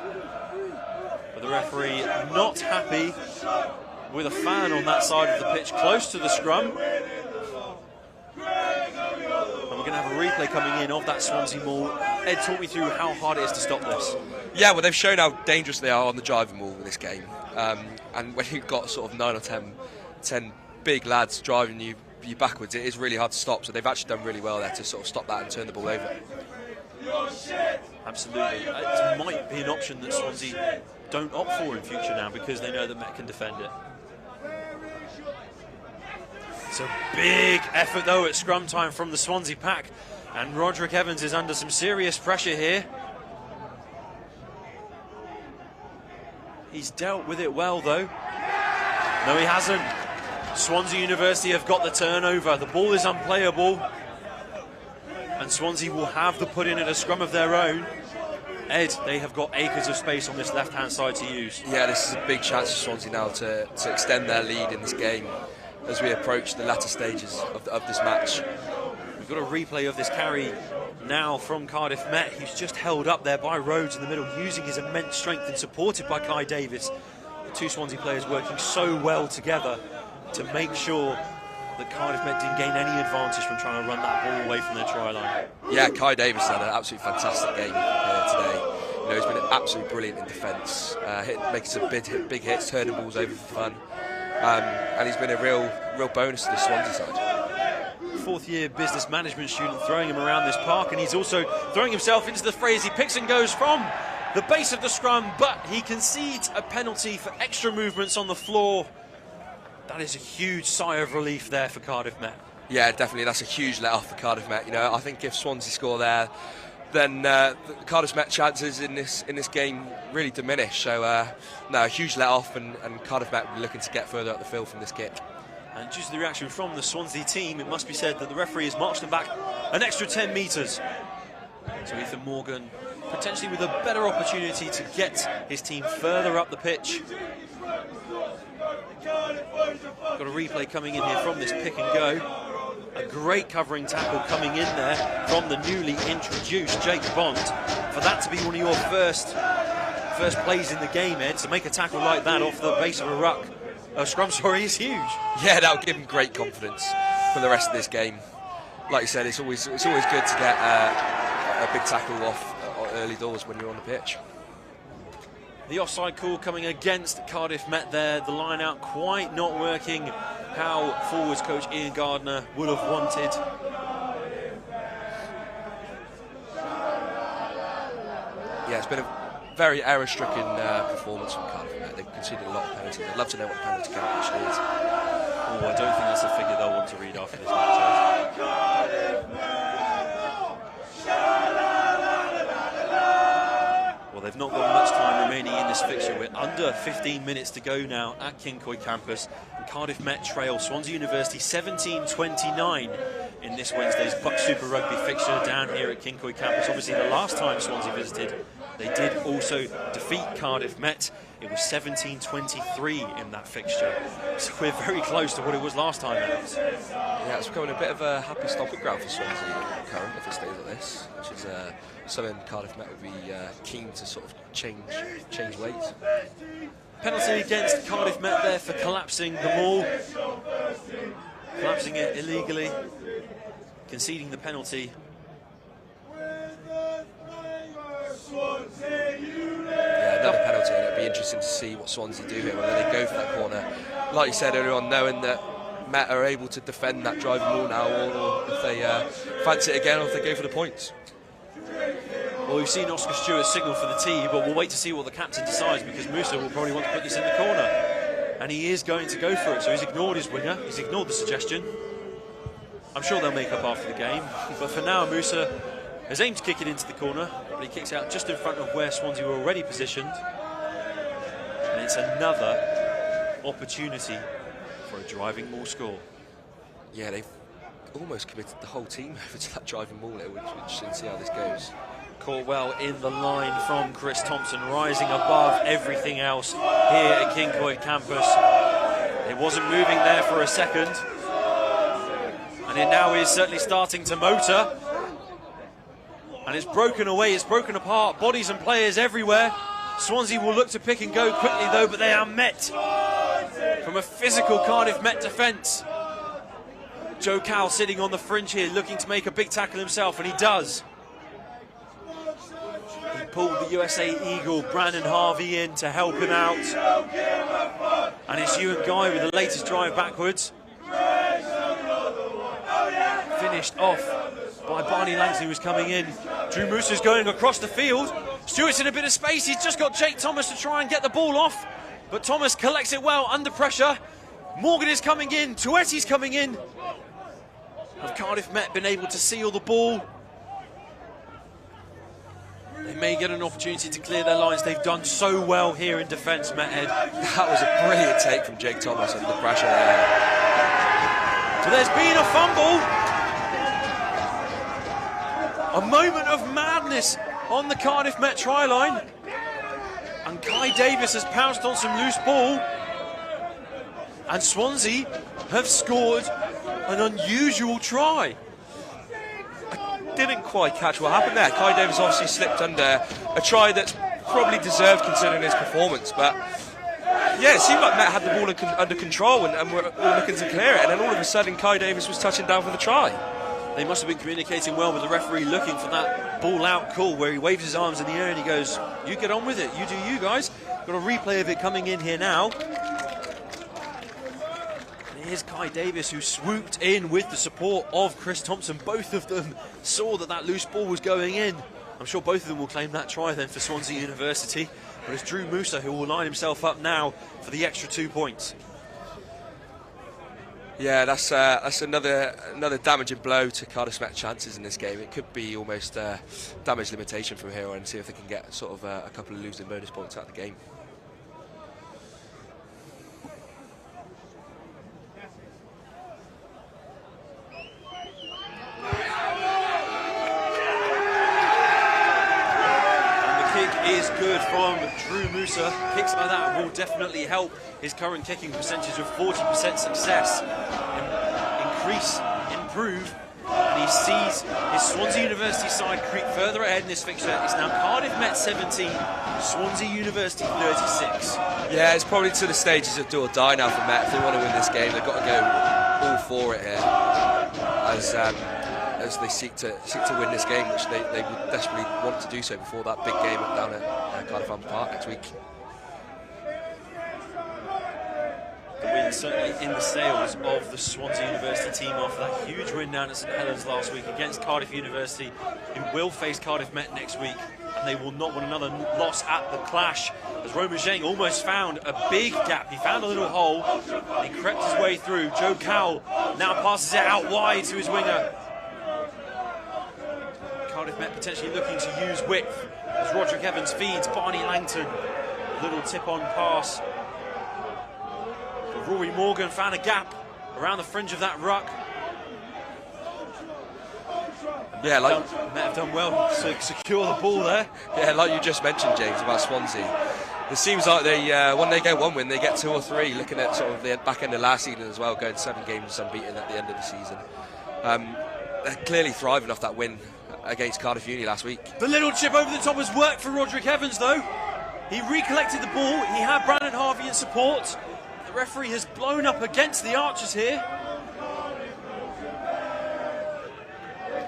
But the referee not happy with a fan on that side of the pitch close to the scrum. And we're going to have a replay coming in of that Swansea maul. Ed, talk me through how hard it is to stop this. Yeah, well, they've shown how dangerous they are on the driving maul in this game. And when you've got sort of 9 or 10 big lads driving you backwards, it is really hard to stop. So they've actually done really well there to sort of stop that and turn the ball over. Absolutely. It might be an option that Swansea don't opt for in future now because they know that Met can defend it. It's a big effort though at scrum time from the Swansea pack, and Roderick Evans is under some serious pressure here. He's dealt with it well though. No, he hasn't. Swansea University have got the turnover. The ball is unplayable, and Swansea will have the put in at a scrum of their own. Ed, they have got acres of space on this left-hand side to use. Yeah, this is a big chance for Swansea now to extend their lead in this game as we approach the latter stages of this match. We've got a replay of this carry now from Cardiff Met. He's just held up there by Rhodes in the middle, using his immense strength and supported by Kai Davis. The two Swansea players working so well together to make sure that Cardiff Met didn't gain any advantage from trying to run that ball away from their try line. Yeah, Kai Davis had an absolutely fantastic game here today. You know, he's been absolutely brilliant in defence, making some big hits, turning balls over for fun. And he's been a real bonus to the Swansea side. Fourth-year business management student throwing him around this park, and he's also throwing himself into the fray as he picks and goes from the base of the scrum, but he concedes a penalty for extra movements on the floor. That is a huge sigh of relief there for Cardiff Met. Yeah, definitely. That's a huge let-off for Cardiff Met. You know, I think if Swansea score there, then the Cardiff Met chances in this game really diminish. So, no, a huge let-off, and Cardiff Met will be looking to get further up the field from this kick. And due to the reaction from the Swansea team, it must be said that the referee has marched them back an extra 10 metres. So Ethan Morgan, potentially with a better opportunity to get his team further up the pitch. Got a replay coming in here from this pick and go. A great covering tackle coming in there from the newly introduced Jake Bond. For that to be one of your first plays in the game, Ed, to make a tackle like that off the base of a scrum, is huge. Yeah, that'll give him great confidence for the rest of this game. Like you said, it's always good to get a big tackle off early doors when you're on the pitch. The offside call coming against Cardiff Met there. The line out quite not working how forwards coach Ian Gardner would have wanted. Yeah, it's been a very error-stricken performance from Cardiff Met. They've conceded a lot of penalties. I'd love to know what the penalty count actually is. Oh, I don't think that's a figure they'll want to read after this match. Well, they've not got much time remaining in this fixture. We're under 15 minutes to go now at Cyncoed campus. And Cardiff Met trail Swansea University 17-29 in this Wednesday's BUCS Super Rugby fixture down here at Cyncoed campus. Obviously, the last time Swansea visited They did also defeat Cardiff Met. It was 17-23 in that fixture. So we're very close to what it was last time out. Yeah, it's becoming a bit of a happy stomping ground for Swansea current if it stays like this, which is something Cardiff Met would be keen to sort of change ways. Penalty against Cardiff Met there for collapsing the maul. Collapsing it illegally. Conceding the penalty. Yeah, another penalty, and it'd be interesting to see what Swansea do here, whether they go for that corner. Like you said earlier on, knowing that Met are able to defend that driving maul now, or if they fancy it again, or if they go for the points. Well, we've seen Oscar Stewart signal for the tee, but we'll wait to see what the captain decides, because Musa will probably want to put this in the corner. And he is going to go for it, so he's ignored his winger, he's ignored the suggestion. I'm sure they'll make up after the game, but for now Musa has aimed to kick it into the corner, but he kicks out just in front of where Swansea were already positioned. And it's another opportunity for a driving maul score. Yeah, they've almost committed the whole team over to that driving maul there, which we'll just see how this goes. Caught well in the line from Chris Thompson, rising above everything else here at Cyncoed campus. It wasn't moving there for a second, and it now is certainly starting to motor. And it's broken away, it's broken apart, bodies and players everywhere. Swansea will look to pick and go quickly though, but they are met from a physical Cardiff Met defence. Joe Cowell sitting on the fringe here, looking to make a big tackle himself, and he does. He pulled the USA Eagle, Brandon Harvey, in to help him out. And it's Ewan Guy with the latest drive backwards. Finished off by Barney Langston, who was coming in. Drew Musa's going across the field. Stewart's in a bit of space. He's just got Jake Thomas to try and get the ball off. But Thomas collects it well under pressure. Morgan is coming in. Tuetti's coming in. Have Cardiff Met been able to seal the ball? They may get an opportunity to clear their lines. They've done so well here in defence, Methead. That was a brilliant take from Jake Thomas under pressure there. So there's been a fumble. A moment of madness on the Cardiff Met try line. And Kai Davis has pounced on some loose ball. And Swansea have scored an unusual try. I didn't quite catch what happened there. Kai Davis obviously slipped under a try that's probably deserved considering his performance, but yeah, it seemed like Met had the ball under control and were looking to clear it, and then all of a sudden Kai Davis was touching down for the try. They must have been communicating well with the referee, looking for that ball out call where he waves his arms in the air and he goes, you get on with it, you do you guys. Got a replay of it coming in here now. And here's Kai Davis, who swooped in with the support of Chris Thompson. Both of them saw that that loose ball was going in. I'm sure both of them will claim that try then for Swansea University. But it's Drew Musa who will line himself up now for the extra 2 points. Yeah, that's another damaging blow to Cardiff Met chances in this game. It could be almost damage limitation from here on, and see if they can get sort of a couple of losing bonus points out of the game. Is good from Drew Musa. Kicks like that will definitely help his current kicking percentage of 40% success improve, and he sees his Swansea University side creep further ahead in this fixture. It's now Cardiff Met 17, Swansea University 36. Yeah, it's probably to the stages of do or die now for Met. If they want to win this game, they've got to go all for it here, as they seek to win this game, which they would desperately want to do so before that big game down at Cardiff Park next week. The win certainly in the sails of the Swansea University team after that huge win down at St Helens last week against Cardiff University, who will face Cardiff Met next week, and they will not want another loss at the Clash, as Roman Zheng almost found a big gap. He found a little hole, and he crept his way through. Joe Cowell now passes it out wide to his winger. Cardiff Met potentially looking to use width as Roderick Evans feeds Barney Langton. Little tip-on pass. But Rory Morgan found a gap around the fringe of that ruck. Yeah, like Met have done well to secure the ball there. Yeah, like you just mentioned, James, about Swansea. It seems like they, when they get one win, they get 2 or 3. Looking at sort of the back end of last season as well, going 7 games unbeaten at the end of the season. They're clearly thriving off that win against Cardiff Uni last week. The little chip over the top has worked for Roderick Evans, though. He recollected the ball. He had Brandon Harvey in support. The referee has blown up against the Archers here.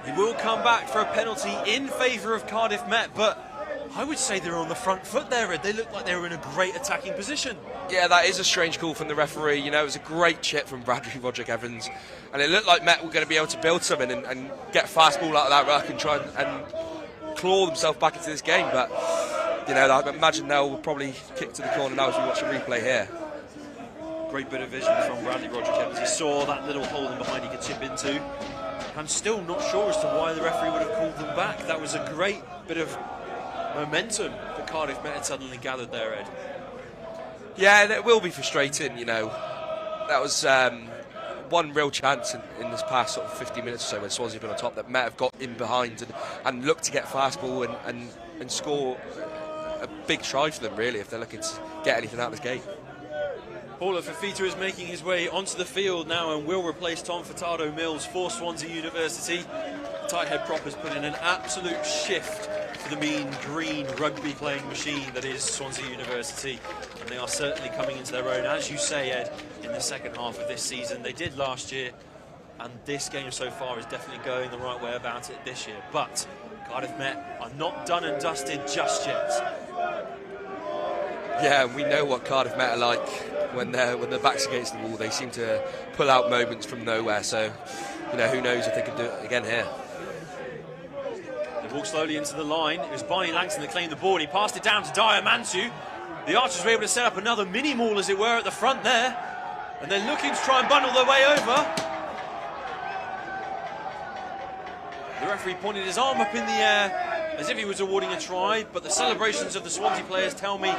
He will come back for a penalty in favour of Cardiff Met, but I would say they're on the front foot there, Ed. They look like they were in a great attacking position. Yeah, that is a strange call from the referee. You know, it was a great chip from Roderick Evans, and it looked like Met were going to be able to build something and get fast ball out of that ruck and try and claw themselves back into this game. But, you know, I imagine they'll probably kick to the corner now as we watch the replay here. Great bit of vision from Bradley Roderick Evans. He saw that little hole in behind he could chip into. I'm still not sure as to why the referee would have called them back. That was a great bit of momentum that Cardiff Met had suddenly gathered there, Ed. Yeah, and it will be frustrating, you know. That was one real chance in this past sort of 50 minutes or so when Swansea have been on top that Met have got in behind and looked to get fast ball and score a big try for them, really, if they're looking to get anything out of this game. Paula Fafita is making his way onto the field now and will replace Tom Furtado Mills for Swansea University. Tight head prop has put in an absolute shift for the mean green rugby playing machine that is Swansea University, and they are certainly coming into their own, as you say, Ed, in the second half of this season. They did last year, and this game so far is definitely going the right way about it this year. But Cardiff Met are not done and dusted just yet. Yeah, and we know what Cardiff Met are like when their back's against the wall. They seem to pull out moments from nowhere, so, you know, who knows if they can do it again here. They walk slowly into the line. It was Barney Langston that claimed the ball. He passed it down to Dyer Mansu. The Archers were able to set up another mini maul, as it were, at the front there, and they're looking to try and bundle their way over. The referee pointed his arm up in the air as if he was awarding a try, but the celebrations of the Swansea players tell me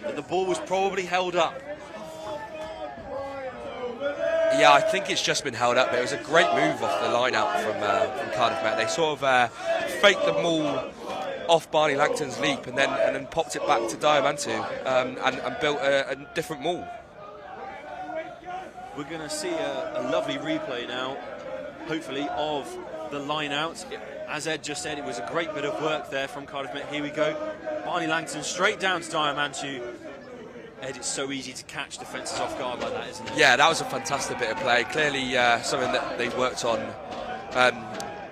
that the ball was probably held up. Yeah, I think it's just been held up. It was a great move off the line out from Cardiff Met. They sort of faked the maul off Barney Langton's leap and then popped it back to Dyer Mansu and built a different maul. We're going to see a lovely replay now, hopefully, of the line out. As Ed just said, it was a great bit of work there from Cardiff Met. Here we go. Barney Langton straight down to Dyer Mansu. Ed, it's so easy to catch defences off guard like that, isn't it? Yeah, that was a fantastic bit of play. Clearly something that they've worked on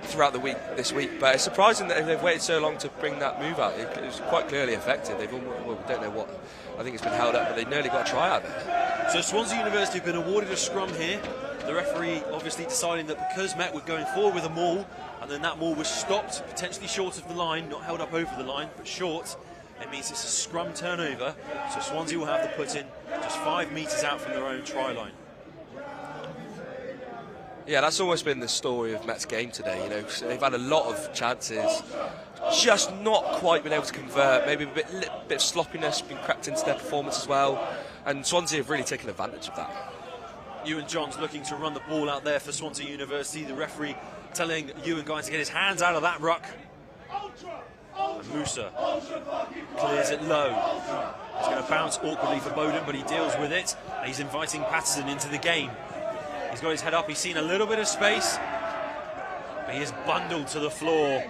throughout the week this week. But it's surprising that they've waited so long to bring that move out. It was quite clearly effective. They've we don't know what. I think it's been held up, but they nearly got a try out of it. So Swansea University have been awarded a scrum here. The referee obviously deciding that because Met were going forward with a maul, and then that maul was stopped, potentially short of the line, not held up over the line, but short, it means it's a scrum turnover. So Swansea will have the put in just 5 metres out from their own try line. Yeah, that's almost been the story of Met's game today. You know, they've had a lot of chances, just not quite been able to convert. Maybe a bit of sloppiness been crept into their performance as well, and Swansea have really taken advantage of that. Ewan Johns looking to run the ball out there for Swansea University. The referee telling Ewan Guy to get his hands out of that ruck. And Musa clears it low. It's going to bounce awkwardly for Bowden, but he deals with it. And he's inviting Patterson into the game. He's got his head up. He's seen a little bit of space, but he is bundled to the floor.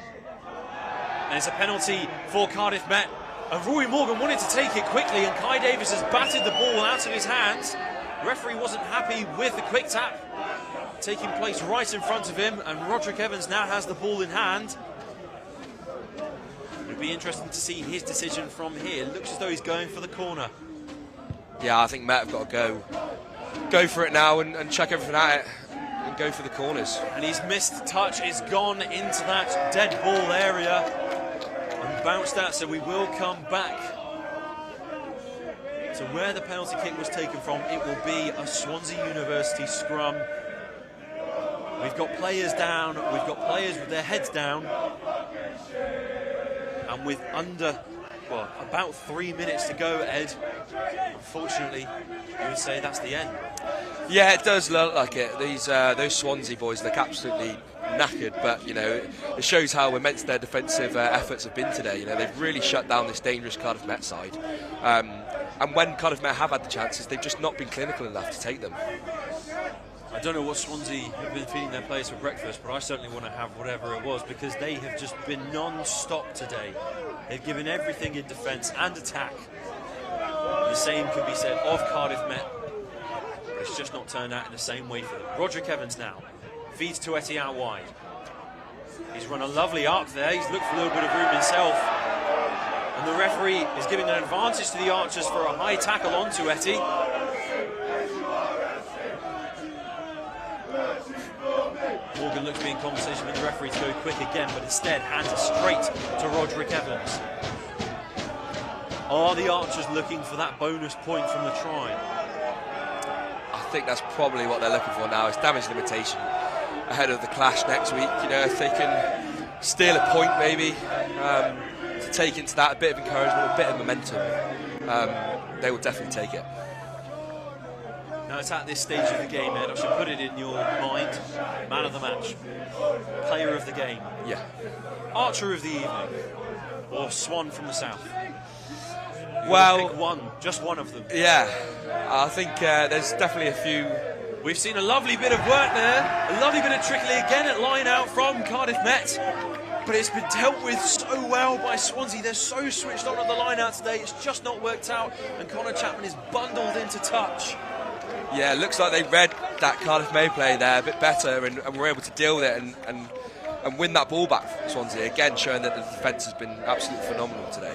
And it's a penalty for Cardiff Met. And Rory Morgan wanted to take it quickly, and Kai Davis has batted the ball out of his hands. The referee wasn't happy with the quick tap taking place right in front of him, and Roderick Evans now has the ball in hand. It'll be interesting to see his decision from here. Looks as though he's going for the corner. Yeah, I think Met have got to go for it now and check everything at it and go for the corners. And his missed touch is gone into that dead ball area and bounced out, so we will come back to where the penalty kick was taken from. It will be a Swansea University scrum. We've got players down, we've got players with their heads down, and with about 3 minutes to go, Ed, unfortunately, you would say that's the end. Yeah, it does look like it. Those Swansea boys look absolutely knackered, but you know, it shows how immense their defensive efforts have been today. You know, they've really shut down this dangerous Cardiff Met side, and when Cardiff Met have had the chances, they've just not been clinical enough to take them. I don't know what Swansea have been feeding their players for breakfast, but I certainly want to have whatever it was, because they have just been non-stop today. They've given everything in defence and attack. The same can be said of Cardiff Met, but it's just not turned out in the same way for them. Roderick Evans now feeds Tueti out wide. He's run a lovely arc there. He's looked for a little bit of room himself. And the referee is giving an advantage to the Archers for a high tackle on Tueti. Morgan looks to be in conversation with the referee to go quick again, but instead hands it straight to Roderick Evans. Are the Archers looking for that bonus point from the try? I think that's probably what they're looking for now. It's damage limitation ahead of the clash next week. You know, if they can steal a point maybe to take into that, a bit of encouragement, a bit of momentum, they will definitely take it. Now it's at this stage of the game, Ed, I should put it in your mind. Man of the match, player of the game, Yeah. archer of the evening, or swan from the south. Well, Pick one, just one of them. yeah, I think there's definitely a few. We've seen a lovely bit of work there, a lovely bit of trickery again at line out from Cardiff Met, but it's been dealt with so well by Swansea. They're so switched on at the line out today, it's just not worked out, and Connor Chapman is bundled into touch. Yeah, it looks like they read that Cardiff May play there a bit better and were able to deal with it and win that ball back from Swansea, again showing that the defence has been absolutely phenomenal today.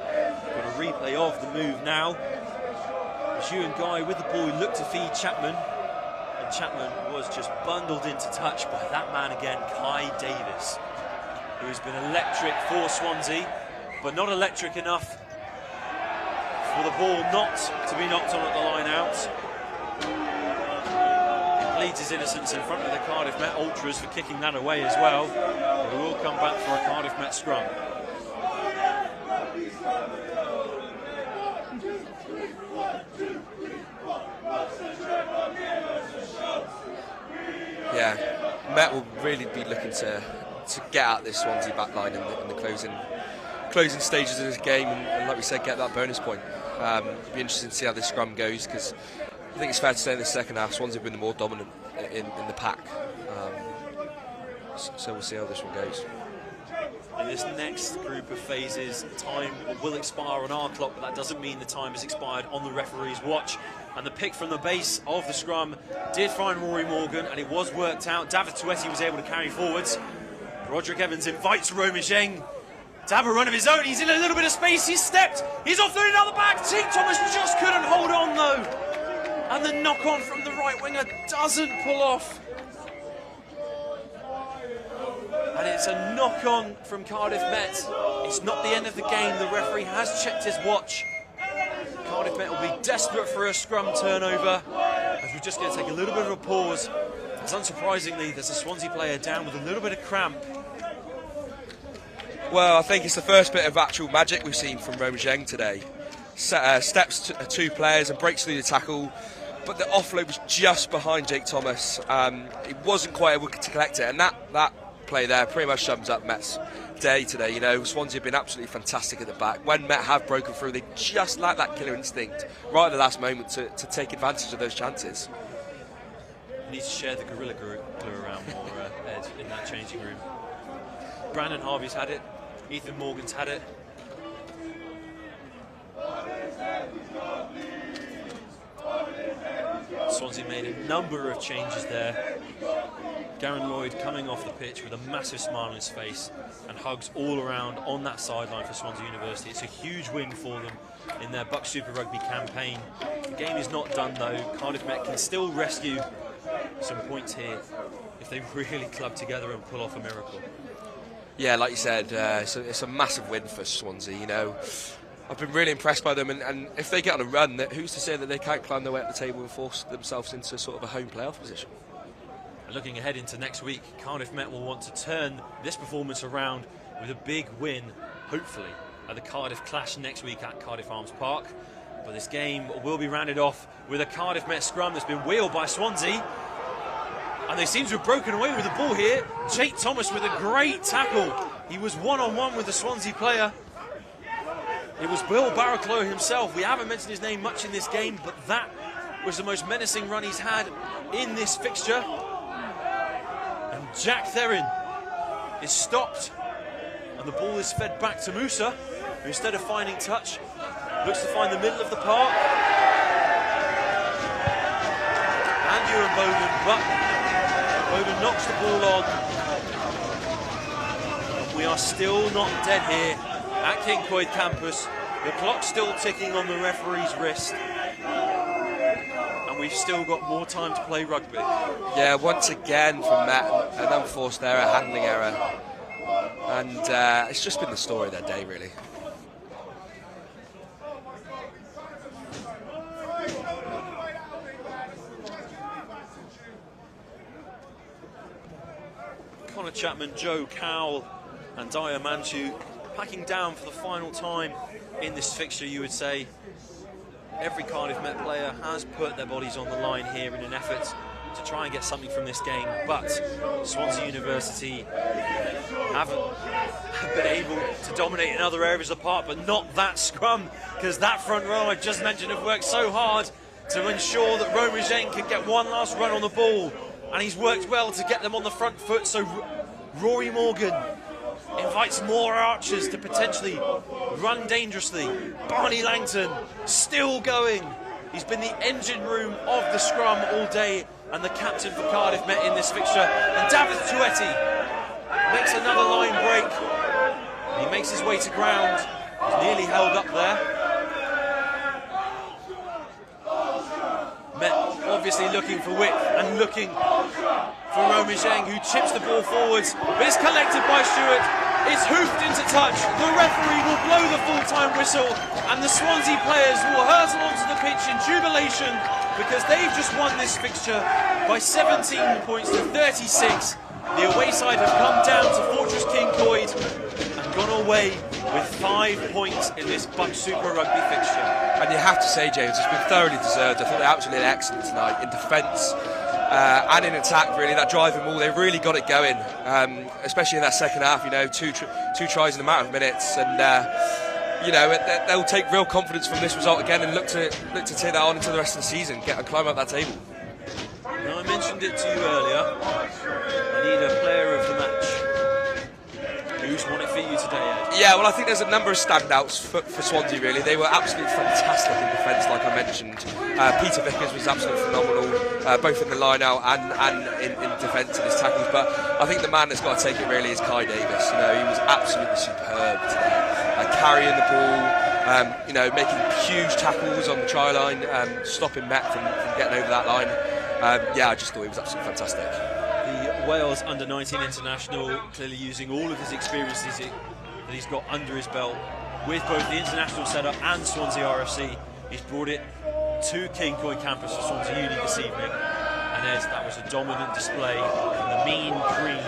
Got a replay of the move now. Zhu and Guy with the ball looked to feed Chapman, and Chapman was just bundled into touch by that man again, Kai Davis, who has been electric for Swansea, but not electric enough for the ball not to be knocked on at the line out. He pleads his innocence in front of the Cardiff Met Ultras for kicking that away as well. But we will come back for a Cardiff Met scrum. Yeah, Met will really be looking to get out this Swansea backline in the closing stages of this game, and like we said, get that bonus point. It'll be interesting to see how this scrum goes, because I think it's fair to say in the second half Swansea have been the more dominant in the pack. So we'll see how this one goes. In this next group of phases, time will expire on our clock, but that doesn't mean the time has expired on the referee's watch. And the pick from the base of the scrum did find Rory Morgan, and it was worked out. David Tueti was able to carry forwards. Roderick Evans invites Romy Zheng to have a run of his own. He's in a little bit of space, he's stepped, he's offloaded out the back. Cyncoed Thomas just couldn't hold on though. And the knock on from the right winger doesn't pull off. And it's a knock on from Cardiff Met. It's not the end of the game, the referee has checked his watch. Cardiff Met will be desperate for a scrum turnover, as we're just going to take a little bit of a pause. As unsurprisingly, there's a Swansea player down with a little bit of cramp. Well, I think it's the first bit of actual magic we've seen from Romy Zheng today. Steps to two players and breaks through the tackle, but the offload was just behind Jake Thomas. He wasn't quite able to collect it, and that play there pretty much sums up Met's day today. You know, Swansea have been absolutely fantastic at the back. When Met have broken through, they just lack that killer instinct right at the last moment to take advantage of those chances. Need to share the gorilla glue around more, Ed, in that changing room. Brandon Harvey's had it, Ethan Morgan's had it. Swansea made a number of changes there. Garen Lloyd coming off the pitch with a massive smile on his face and hugs all around on that sideline for Swansea University. It's a huge win for them in their BUCS Super Rugby campaign. The game is not done though. Cardiff Met can still rescue some points here if they really club together and pull off a miracle. Yeah, like you said, it's a massive win for Swansea. You know, I've been really impressed by them, and if they get on a run, who's to say that they can't climb their way up the table and force themselves into sort of a home playoff position? Looking ahead into next week, Cardiff Met will want to turn this performance around with a big win, hopefully, at the Cardiff Clash next week at Cardiff Arms Park. But this game will be rounded off with a Cardiff Met scrum that's been wheeled by Swansea. And they seem to have broken away with the ball here. Jake Thomas with a great tackle. He was one-on-one with the Swansea player. It was Bill Barraclough himself. We haven't mentioned his name much in this game, but that was the most menacing run he's had in this fixture. And Jack Therin is stopped, and the ball is fed back to Musa, who instead of finding touch, looks to find the middle of the park. And Ewan Bowden, but Bowden knocks the ball on. We are still not dead here at Cyncoed campus. The clock's still ticking on the referee's wrist. And we've still got more time to play rugby. Yeah, once again from Matt, an unforced error, handling error. And it's just been the story of their day, really. Connor Chapman, Joe Cowell and Dyer Manchu packing down for the final time in this fixture, you would say. Every Cardiff Met player has put their bodies on the line here in an effort to try and get something from this game, but Swansea University haven't been able to dominate in other areas of the park, but not that scrum, because that front row I just mentioned have worked so hard to ensure that Romain Jean could get one last run on the ball, and he's worked well to get them on the front foot. So Rory Morgan invites more archers to potentially run dangerously. Barney Langton still going. He's been the engine room of the scrum all day and the captain for Cardiff Met in this fixture. And David Tuetti makes another line break. He makes his way to ground. He's nearly held up there. Met obviously looking for width and looking for Romain Jean, who chips the ball forwards, but it's collected by Stewart. It's hoofed into touch. The referee will blow the full-time whistle, and the Swansea players will hurtle onto the pitch in jubilation because they've just won this fixture by 17 points to 36. The away side have come down to Fortress Cyncoed and gone away with 5 points in this BUCS Super Rugby fixture. And you have to say, James, it's been thoroughly deserved. I thought they absolutely did excellent tonight in defence and in attack, really. That driving ball, they really got it going, especially in that second half, you know, two tries in a matter of minutes. And, you know, they'll take real confidence from this result again and look to take that on into the rest of the season, climb up that table. Now, I mentioned it to you earlier. I need a player of the match. Who's won it for you today, Ed? Yeah, well, I think there's a number of standouts for Swansea, really. They were absolutely fantastic in defence, like I mentioned. Peter Vickers was absolutely phenomenal, both in the line-out and in defence in his tackles. But I think the man that's got to take it, really, is Kai Davis. You know, he was absolutely superb today, carrying the ball, you know, making huge tackles on the try line, stopping Met from getting over that line. Yeah, I just thought he was absolutely fantastic. The Wales under-19 international, clearly using all of his experiences that he's got under his belt with both the international setup and Swansea RFC. He's brought it to Cyncoed campus for Swansea Uni this evening, and that was a dominant display from the mean green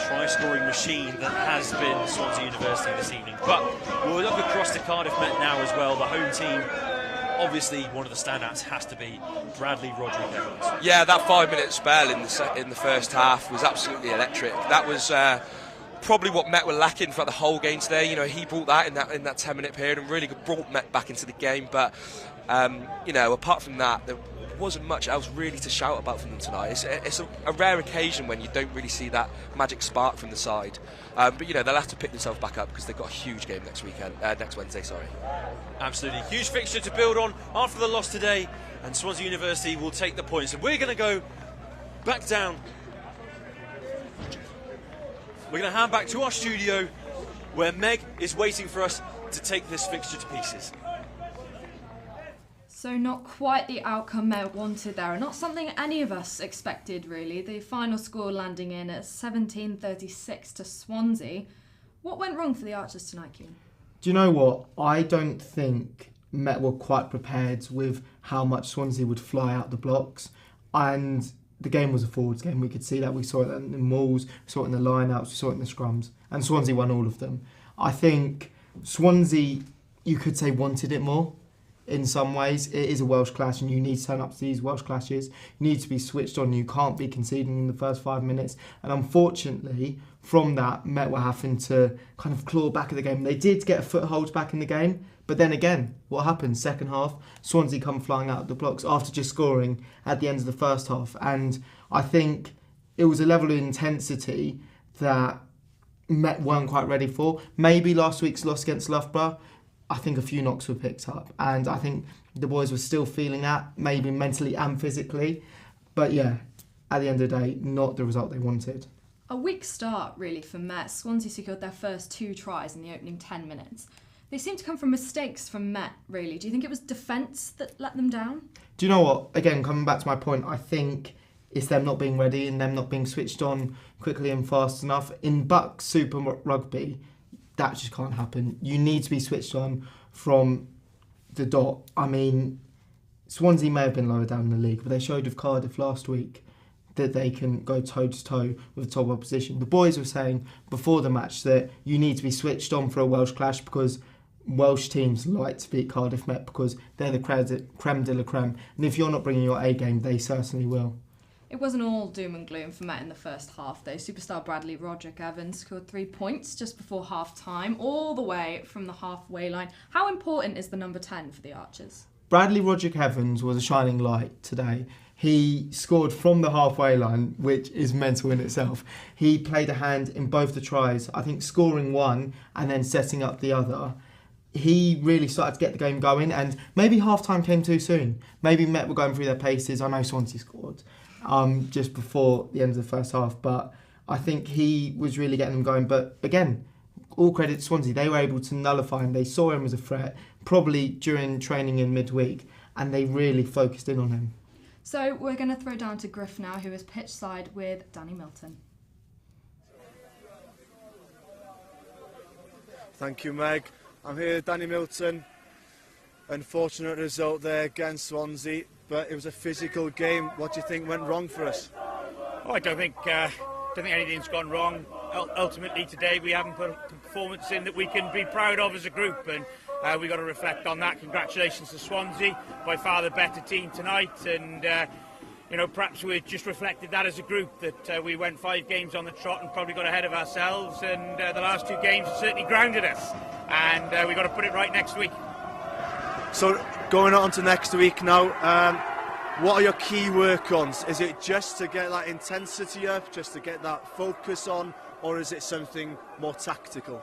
try-scoring machine that has been Swansea University this evening. But we'll look across to Cardiff Met now as well, the home team. Obviously, one of the standouts has to be Bradley Roderick Evans. Yeah, that 5-minute spell in the first half was absolutely electric. That was probably what Met were lacking for the whole game today. You know, he brought that in that 10-minute period and really brought Met back into the game. But you know, apart from that, there wasn't much else really to shout about from them tonight. It's a rare occasion when you don't really see that magic spark from the side. But you know, they'll have to pick themselves back up because they've got a huge game next Wednesday. Sorry. Absolutely huge fixture to build on after the loss today, and Swansea University will take the points. And we're going to go back down. We're going to hand back to our studio where Meg is waiting for us to take this fixture to pieces. So not quite the outcome Met wanted there, and not something any of us expected, really. The final score landing in at 17-36 to Swansea. What went wrong for the Archers tonight, Keane? Do you know what? I don't think Met were quite prepared with how much Swansea would fly out the blocks. And the game was a forwards game. We could see that. We saw it in the mauls, we saw it in the line-outs, we saw it in the scrums. And Swansea won all of them. I think Swansea, you could say, wanted it more. in some ways. It is a Welsh clash and you need to turn up to these Welsh clashes. You need to be switched on. You can't be conceding in the first 5 minutes. And unfortunately, from that, Met were having to kind of claw back at the game. They did get a foothold back in the game, but then again, what happened? Second half, Swansea come flying out of the blocks after just scoring at the end of the first half. And I think it was a level of intensity that Met weren't quite ready for. Maybe last week's loss against Loughborough, I think a few knocks were picked up, and I think the boys were still feeling that, maybe mentally and physically. But yeah, at the end of the day, not the result they wanted. A weak start, really, for Met. Swansea secured their first 2 tries in the opening 10 minutes. They seem to come from mistakes from Met, really. Do you think it was defence that let them down? Do you know what? Again, coming back to my point, I think it's them not being ready and them not being switched on quickly and fast enough. In BUCS Super Rugby, that just can't happen. You need to be switched on from the dot. I mean, Swansea may have been lower down in the league, but they showed with Cardiff last week that they can go toe-to-toe with the top opposition. The boys were saying before the match that you need to be switched on for a Welsh clash because Welsh teams like to beat Cardiff Met because they're the creme de la creme. And if you're not bringing your A game, they certainly will. It wasn't all doom and gloom for Met in the first half, though. Superstar Bradley Roderick-Evans scored 3 points just before half-time, all the way from the halfway line. How important is the number 10 for the Archers? Bradley Roderick-Evans was a shining light today. He scored from the halfway line, which is mental in itself. He played a hand in both the tries, I think scoring one and then setting up the other. He really started to get the game going, and maybe half-time came too soon. Maybe Met were going through their paces. I know Swansea scored just before the end of the first half, but I think he was really getting them going. But again, all credit to Swansea. They were able to nullify him. They saw him as a threat, probably during training in midweek, and they really focused in on him. So we're going to throw down to Griff now, who is pitch side with Danny Milton. Thank you, Meg. I'm here with Danny Milton. Unfortunate result there against Swansea, but it was a physical game. What do you think went wrong for us? Oh, I don't think anything's gone wrong. Ultimately today we haven't put a performance in that we can be proud of as a group, and we've got to reflect on that. Congratulations to Swansea, by far the better team tonight, and perhaps we just reflected that as a group, that we went 5 games on the trot and probably got ahead of ourselves, and the last 2 games have certainly grounded us, and we've got to put it right next week. So going on to next week now, what are your key work-ons? Is it just to get that intensity up, just to get that focus on, or is it something more tactical?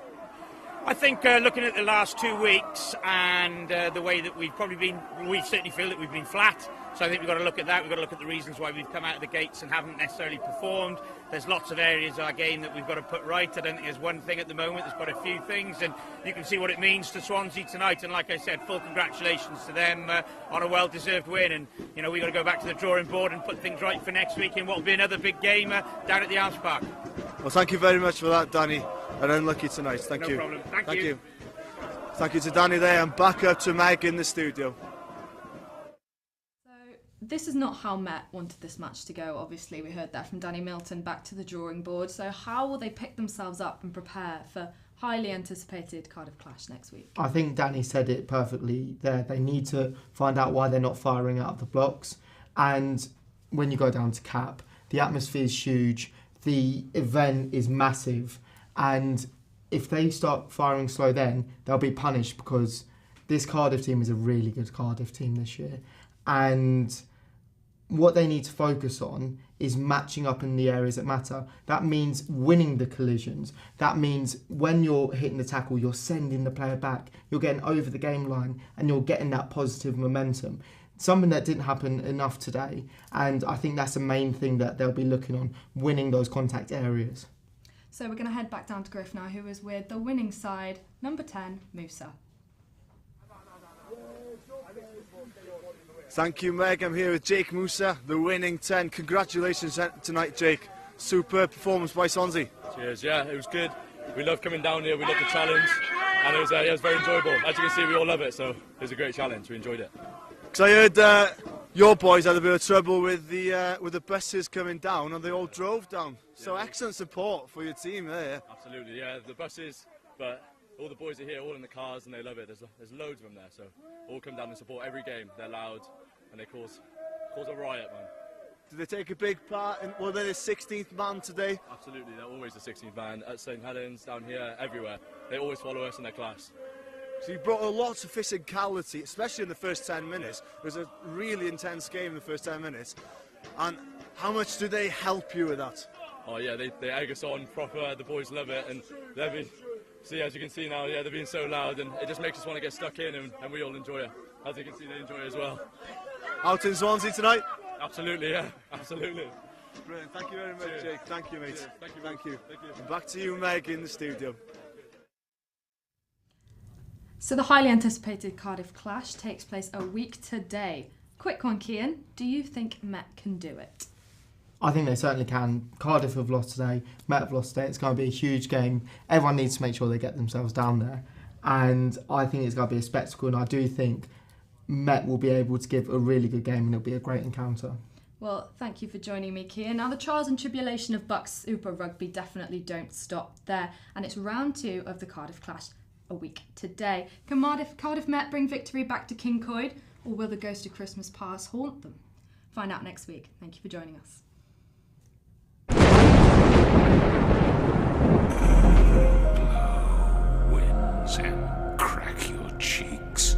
I think looking at the last 2 weeks and the way that we've probably been, we certainly feel that we've been flat. So I think we've got to look at that. We've got to look at the reasons why we've come out of the gates and haven't necessarily performed. There's lots of areas of our game that we've got to put right. I don't think there's one thing at the moment. There's quite a few things, and you can see what it means to Swansea tonight. And like I said, full congratulations to them on a well-deserved win. And we've got to go back to the drawing board and put things right for next week in what will be another big game down at the Arms Park. Well, thank you very much for that, Danny, and unlucky tonight. Thank you. No problem. Thank you. Thank you to Danny there, and back up to Meg in the studio. This is not how Met wanted this match to go, obviously. We heard that from Danny Milton. Back to the drawing board. So how will they pick themselves up and prepare for highly anticipated Cardiff clash next week? I think Danny said it perfectly there. They need to find out why they're not firing out of the blocks. And when you go down to Cap, the atmosphere is huge. The event is massive. And if they start firing slow then, they'll be punished, because this Cardiff team is a really good Cardiff team this year. And what they need to focus on is matching up in the areas that matter. That means winning the collisions. That means when you're hitting the tackle, you're sending the player back. You're getting over the game line and you're getting that positive momentum. Something that didn't happen enough today. And I think that's the main thing that they'll be looking on, winning those contact areas. So we're going to head back down to Griff now, who is with the winning side, number 10, Musa. Thank you, Meg. I'm here with Jake Musa, the winning 10. Congratulations tonight, Jake. Superb performance by Swansea. Cheers, yeah, it was good. We love coming down here, we love the challenge, and it was very enjoyable. As you can see, we all love it, so it was a great challenge, we enjoyed it. Because I heard your boys had a bit of trouble with the buses coming down, and they all drove down. So excellent support for your team there. Absolutely, yeah, the buses, but all the boys are here, all in the cars, and they love it. There's loads of them there, so all come down and support every game. They're loud, and they cause a riot, man. Do they take a big part in, well, they're the 16th man today? Absolutely, they're always the 16th man at St Helens, down here, everywhere. They always follow us in their class. So you brought a lot of physicality, especially in the first 10 minutes. It was a really intense game in the first 10 minutes. And how much do they help you with that? Oh yeah, they egg us on proper, the boys love it, and see, as you can see now, yeah, they're being so loud, and it just makes us want to get stuck in, and we all enjoy it. As you can see, they enjoy it as well. Out in Swansea tonight? Absolutely, yeah, absolutely. Brilliant, thank you very much, Cheers. Jake. Thank you, mate. Cheers. Thank you. Thank you. Thank you. And back to you, Meg, in the studio. So the highly anticipated Cardiff clash takes place a week today. Quick one, Cian. Do you think Met can do it? I think they certainly can. Cardiff have lost today, Met have lost today. It's going to be a huge game. Everyone needs to make sure they get themselves down there. And I think it's going to be a spectacle, and I do think Met will be able to give a really good game, and it'll be a great encounter. Well, thank you for joining me, Cian. Now, the trials and tribulation of BUCS Super Rugby definitely don't stop there, and it's round 2 of the Cardiff clash a week today. Can Cardiff Met bring victory back to Cyncoed, or will the ghost of Christmas past haunt them? Find out next week. Thank you for joining us. Blow winds and crack your cheeks.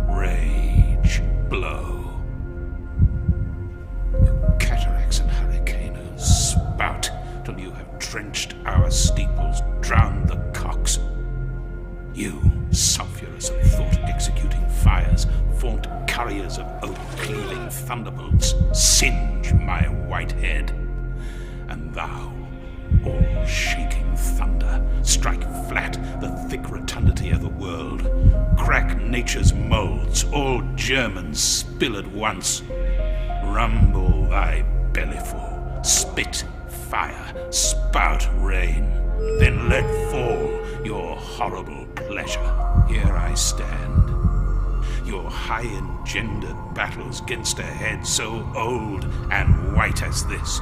Rage, blow. You cataracts and hurricanes spout till you have drenched our steeples, drowned the cocks. You, sulphurous and thought-executing fires, faunt couriers of oak-cleaving thunderbolts, singe my white head. And thou, all shaking thunder, strike flat the thick rotundity of the world, crack nature's moulds, all Germans spill at once. Rumble thy bellyful, spit fire, spout rain, then let fall your horrible pleasure. Here I stand, your high-engendered battles 'gainst a head so old and white as this.